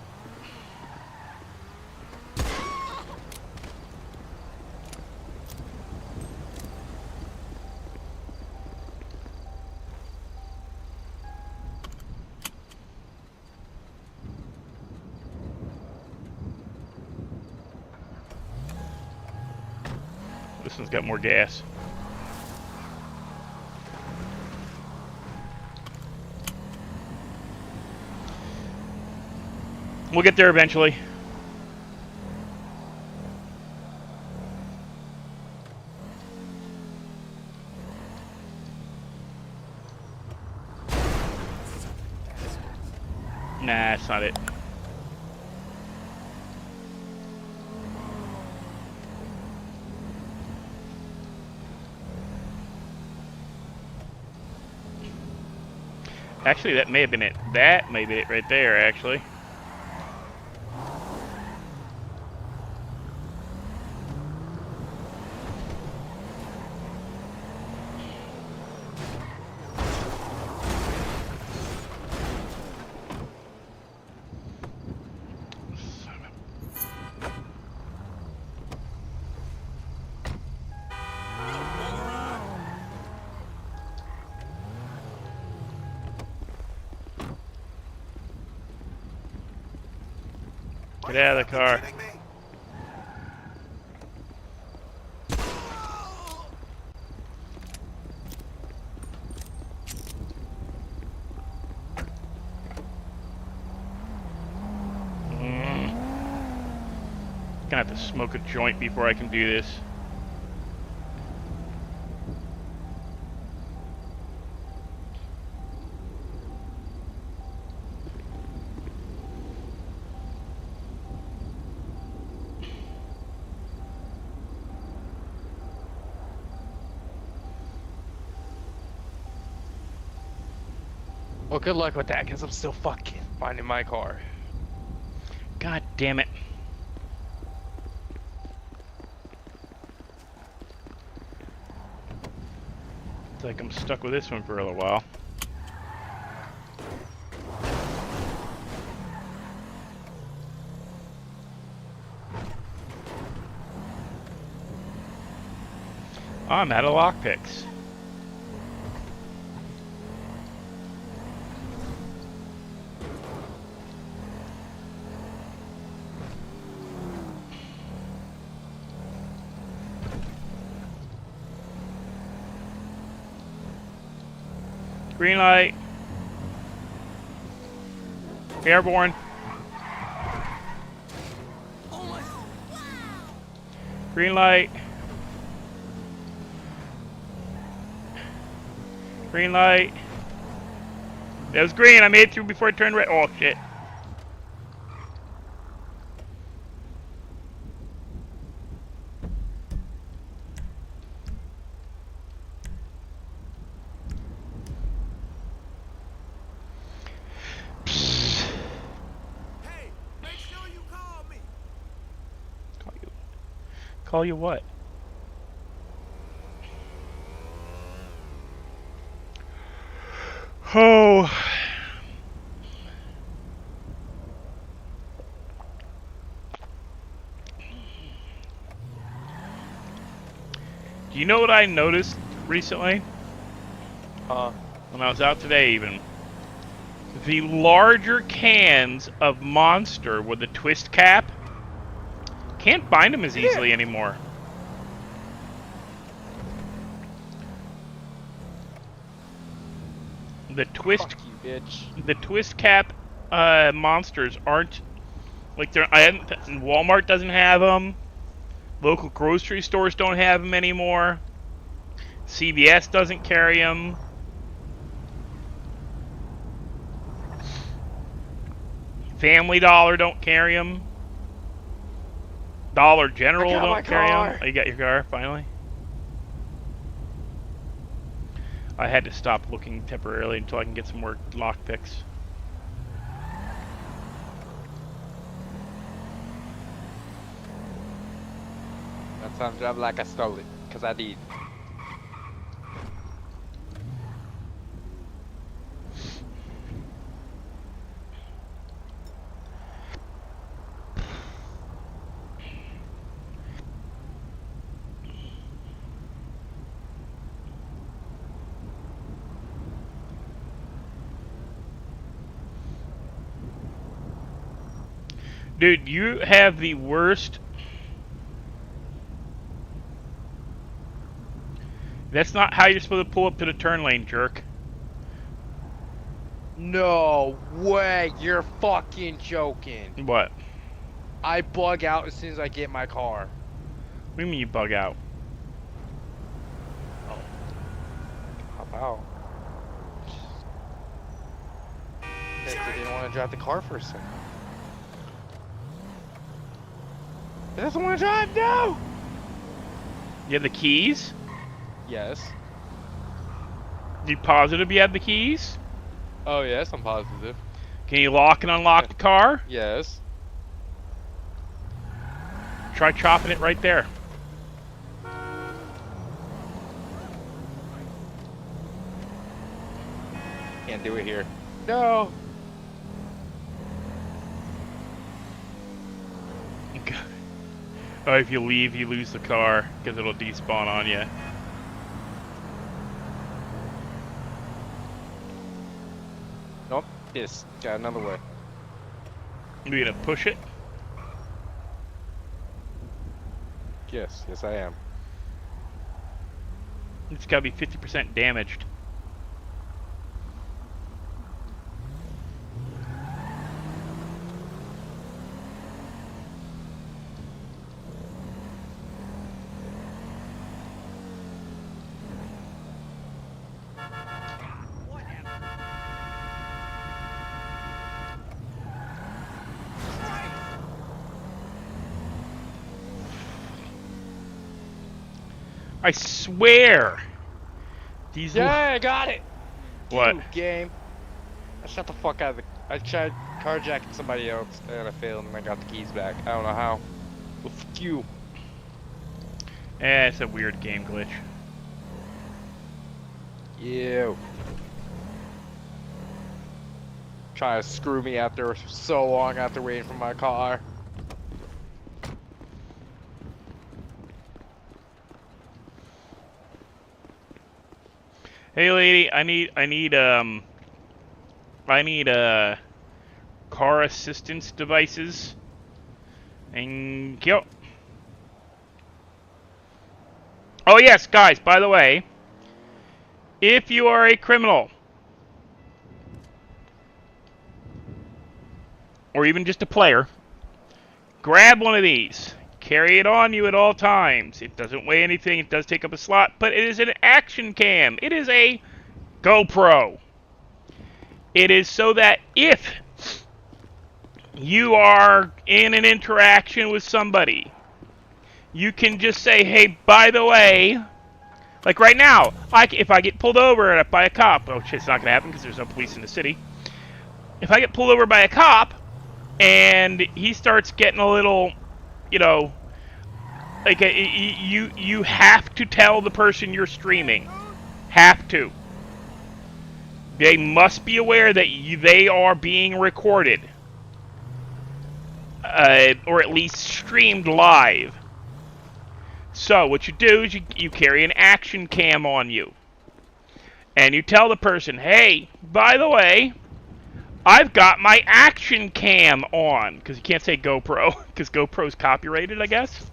This one's got more gas. We'll get there eventually. Nah, that's not it. Actually, that may have been it. That may be it right there, actually. Get out of the car. Gonna have to smoke a joint before I can do this. Well, good luck with that, because I'm still fucking finding my car. God damn it. It's like I'm stuck with this one for a little while. I'm out of lockpicks. Green light. Airborne. Green light. Green light. That was green. I made it through before it turned red. Oh, shit. Hey, make sure you call me. Call you what? Oh. Do you know what I noticed recently? When I was out today even. The larger cans of Monster with the twist cap, can't bind them as easily anymore. The twist, Fuck you, bitch. the twist cap Monsters aren't like they're. Walmart doesn't have them. Local grocery stores don't have them anymore. CVS doesn't carry them. Family Dollar don't carry them. Dollar General don't carry them. Oh, you got your car finally? I had to stop looking temporarily until I can get some more lockpicks. That sounds just like I stole it, because I did. Dude, you have the worst. That's not how you're supposed to pull up to the turn lane, jerk. No way, you're fucking joking. What? I bug out as soon as I get in my car. What do you mean you bug out? Hop out. I didn't want to drive the car for a second. It doesn't want to drive, no! You have the keys? Yes. You positive you have the keys? Oh, yes, I'm positive. Can you lock and unlock the car? Yes. Try chopping it right there. Can't do it here. No! Oh, if you leave, you lose the car, because it'll despawn on you. Nope. Yes. Got another way. You gonna push it? Yes. Yes, I am. It's gotta be 50% damaged. I swear! These Yeah, I got it! What? Game. I shut the fuck out of the. I tried carjacking somebody else and I failed and I got the keys back. I don't know how. Well, fuck you. It's a weird game glitch. You. Trying to screw me after so long after waiting for my car. Hey lady, I need car assistance devices. Thank you. Oh yes, guys, by the way, if you are a criminal or even just a player, grab one of these. Carry it on you at all times. It doesn't weigh anything. It does take up a slot, but it is an action cam. It is a GoPro. It is so that if you are in an interaction with somebody, you can just say, hey, by the way, like right now, if I get pulled over by a cop, oh shit, it's not going to happen because there's no police in the city. If I get pulled over by a cop and he starts getting a little, you know, like you have to tell the person you're streaming. Have to. They must be aware that they are being recorded. Or at least streamed live. So what you do is you carry an action cam on you. And you tell the person, hey, by the way, I've got my action cam on. Because you can't say GoPro, because GoPro's copyrighted, I guess.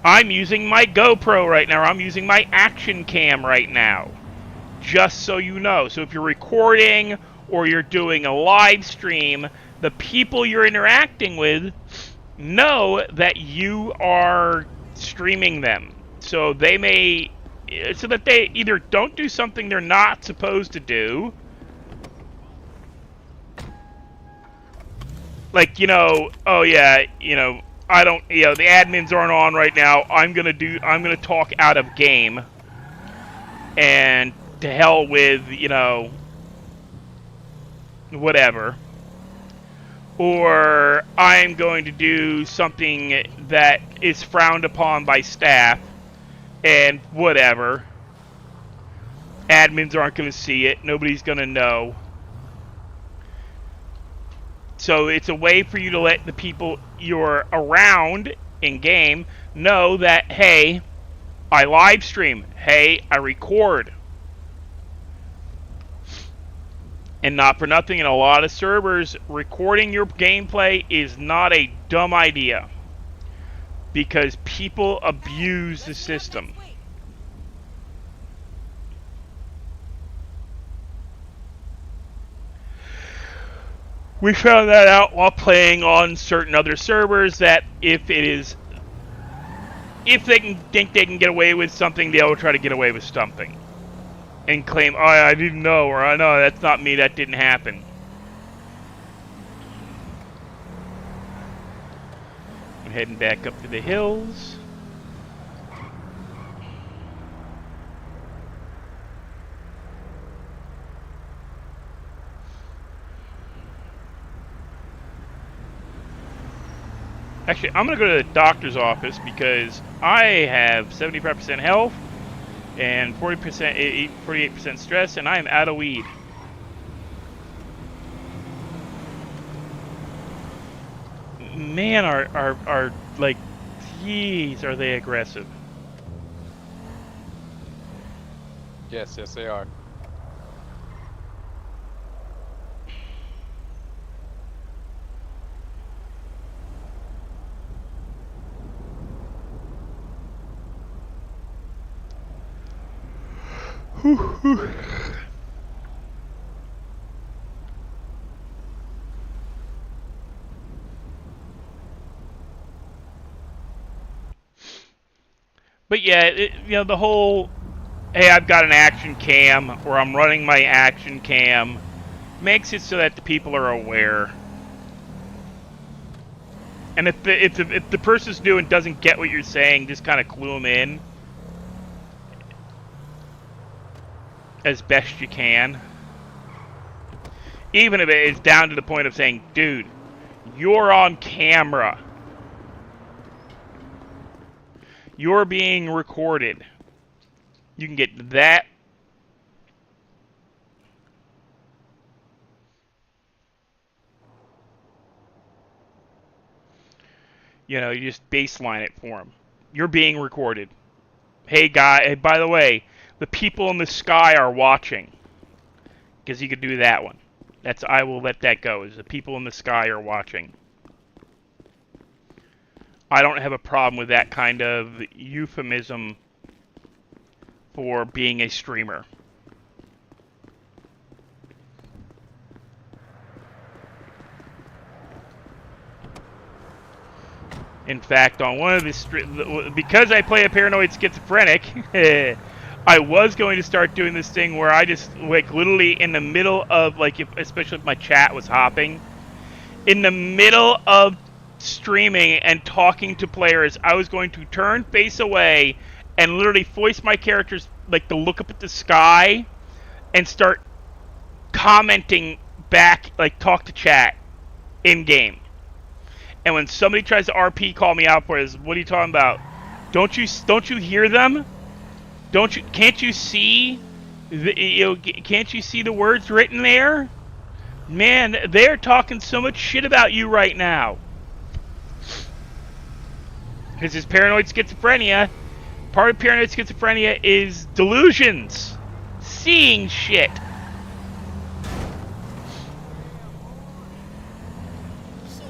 I'm using my GoPro right now. I'm using my action cam right now. Just so you know. So if you're recording or you're doing a live stream, the people you're interacting with know that you are streaming them. So they may... So that they either don't do something they're not supposed to do. Like, you know, oh yeah, you know, I don't, you know, the admins aren't on right now. I'm gonna talk out of game. And to hell with, you know, whatever. Or I'm going to do something that is frowned upon by staff and whatever. Admins aren't going to see it. Nobody's going to know. So it's a way for you to let the people you're around in game know that, hey, I live stream. Hey, I record. And not for nothing, in a lot of servers, recording your gameplay is not a dumb idea. Because people abuse the system. We found that out while playing on certain other servers, that if they think they can get away with something, they'll try to get away with something. And claim, oh, I didn't know, or I know, that's not me, that didn't happen. I'm heading back up to the hills. Actually, I'm going to go to the doctor's office because I have 75% health and 48% stress, and I am out of weed. Man, are like, jeez, are they aggressive? Yes, they are. But yeah, you know, the whole, hey, I've got an action cam, or I'm running my action cam, makes it so that the people are aware. And if the person's new and doesn't get what you're saying, just kind of clue them in as best you can. Even if it is down to the point of saying, dude, you're on camera. You're being recorded. You can get that. You know, you just baseline it for them. You're being recorded. Hey, guy, hey, by the way, the people in the sky are watching. Because you could do that one. I will let that go, is the people in the sky are watching. I don't have a problem with that kind of euphemism for being a streamer. In fact, on one of the because I play a paranoid schizophrenic, I was going to start doing this thing where I just, like, literally in the middle of, like, especially if my chat was hopping, in the middle of streaming and talking to players, I was going to turn face away and literally voice my characters, like, to look up at the sky and start commenting back, like, talk to chat in game. And when somebody tries to RP call me out for it, what are you talking about? Don't you hear them? Can't you see can't you see the words written there? Man, they're talking so much shit about you right now. Because it's paranoid schizophrenia. Part of paranoid schizophrenia is delusions. Seeing shit.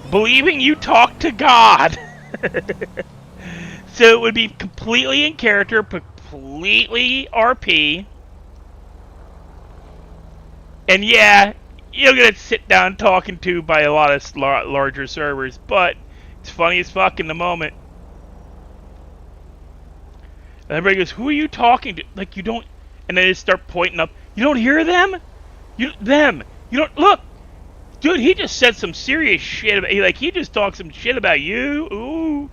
Believing you talk to God. So it would be completely in character, completely RP. And yeah, you'll get sit down talking to by a lot of larger servers, but it's funny as fuck in the moment. And everybody goes, who are you talking to? Like, you don't... And then they start pointing up. You don't hear them? You don't... Look! Dude, he just said some serious shit about... He just talked some shit about you. Ooh.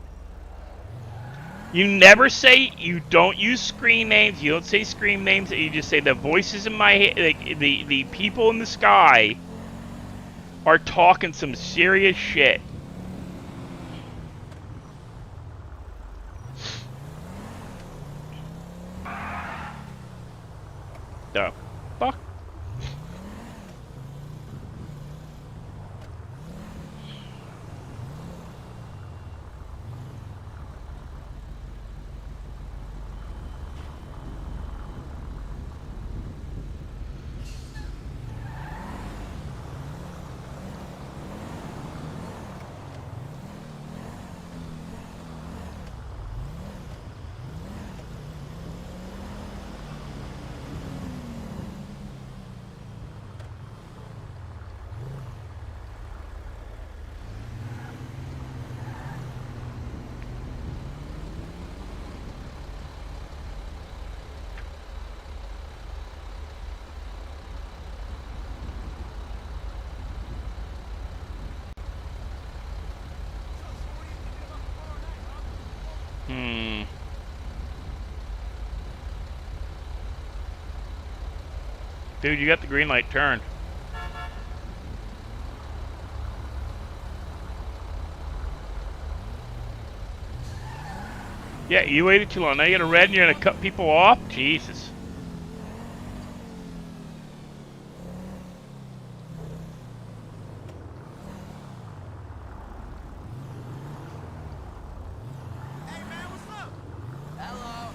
You never say... You don't use screen names. You don't say screen names. You just say the voices in my head... Like, the people in the sky are talking some serious shit. The fuck? Dude, you got the green light turned. Yeah, you waited too long. Now you got a red and you're gonna cut people off? Jesus. Hey man, what's up? Hello.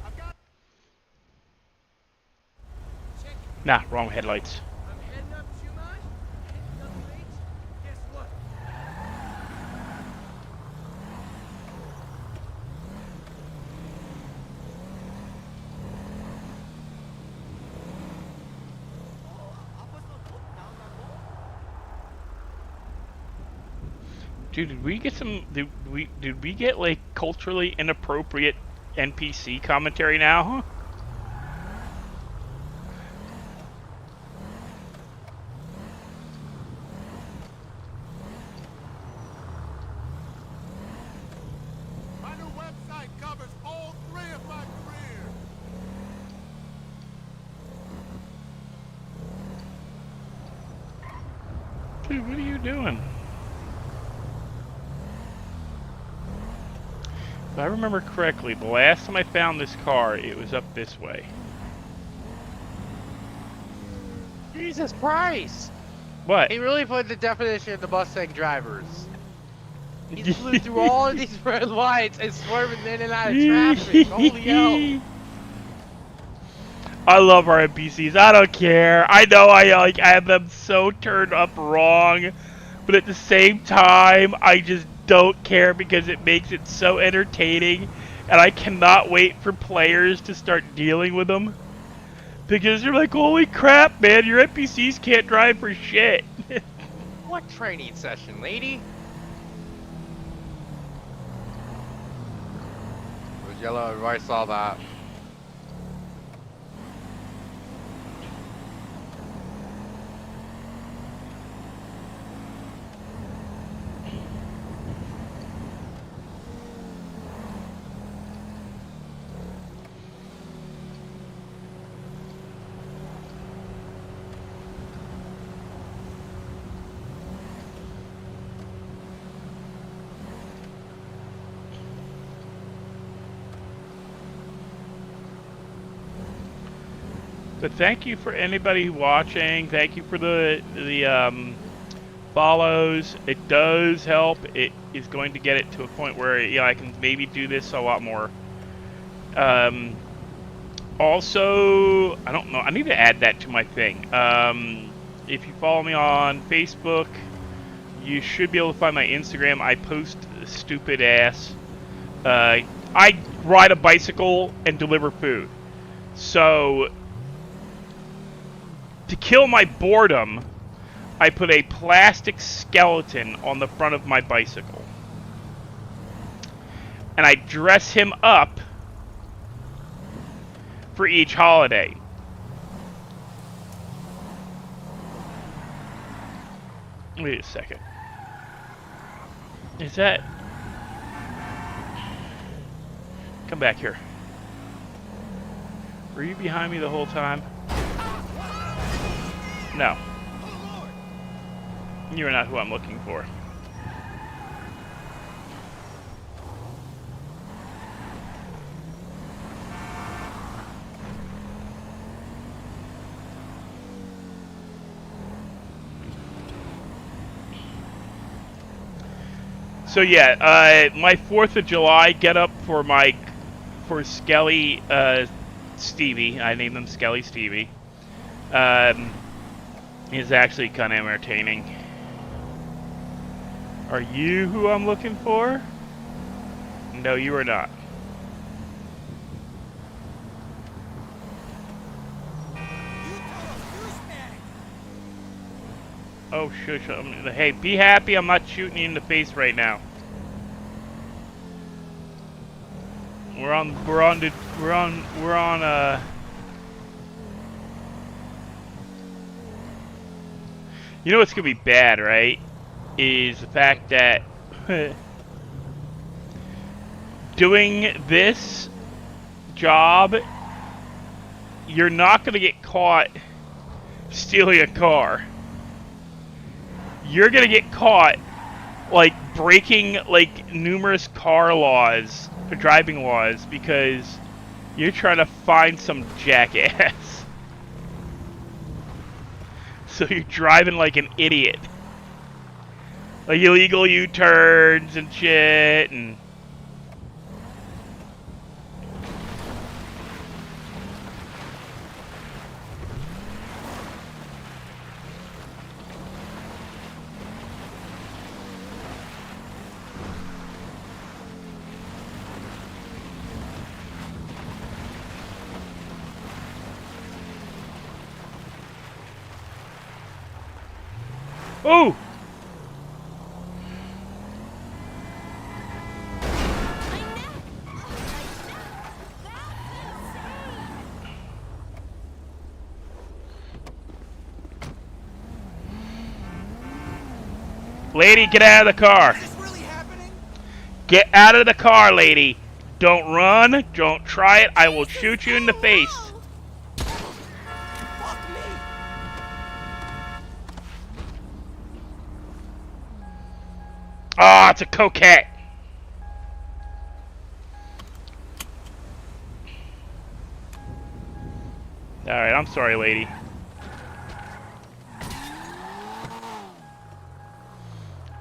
I've got... Check it. Nah, wrong headlights. I'm heading up Shumai. Heading up the beach. Guess what? Dude, did we get some... Did we get, like, culturally inappropriate NPC commentary now? Huh? Dude, what are you doing? If I remember correctly, the last time I found this car, it was up this way. Jesus Christ! What? He really put the definition of the Mustang drivers. He flew through all of these red lights and swerving in and out of traffic. Holy hell! I love our NPCs. I don't care. I know I like have them so turned up wrong, but at the same time, I just don't care because it makes it so entertaining, and I cannot wait for players to start dealing with them. Because they're like, holy crap, man, your NPCs can't drive for shit. What training session, lady? It was yellow, everybody saw that. But thank you for anybody watching. Thank you for the follows. It does help. It is going to get it to a point where I can maybe do this a lot more. Also, I don't know. I need to add that to my thing. If you follow me on Facebook, you should be able to find my Instagram. I post stupid ass. I ride a bicycle and deliver food. So, to kill my boredom, I put a plastic skeleton on the front of my bicycle. And I dress him up for each holiday. Wait a second. Is that... Come back here. Were you behind me the whole time? No. You're not who I'm looking for. So yeah, my 4th of July get up for Skelly Stevie. I named him Skelly Stevie. Is actually kind of entertaining. Are you who I'm looking for? No, you are not. Oh shush! Hey, be happy. I'm not shooting you in the face right now. We're on. You know what's gonna be bad, right? Is the fact that doing this job, you're not gonna get caught stealing a car. You're gonna get caught like breaking like numerous car laws or driving laws because you're trying to find some jackass. So you're driving like an idiot. Like illegal U-turns and shit and... Oh! Lady, get out of the car. Is this really happening? Get out of the car, lady. Don't run. Don't try it. I will shoot you in the face. Fuck me! Ah, it's a coquette. Alright, I'm sorry, lady.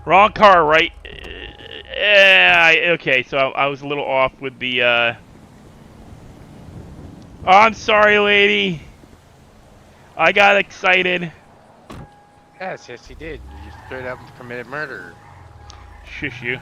Wrong car, right? Okay, so I was a little off with the, Oh, I'm sorry, lady. I got excited. Yes, yes, you did. You straight up committed murder. Shush you.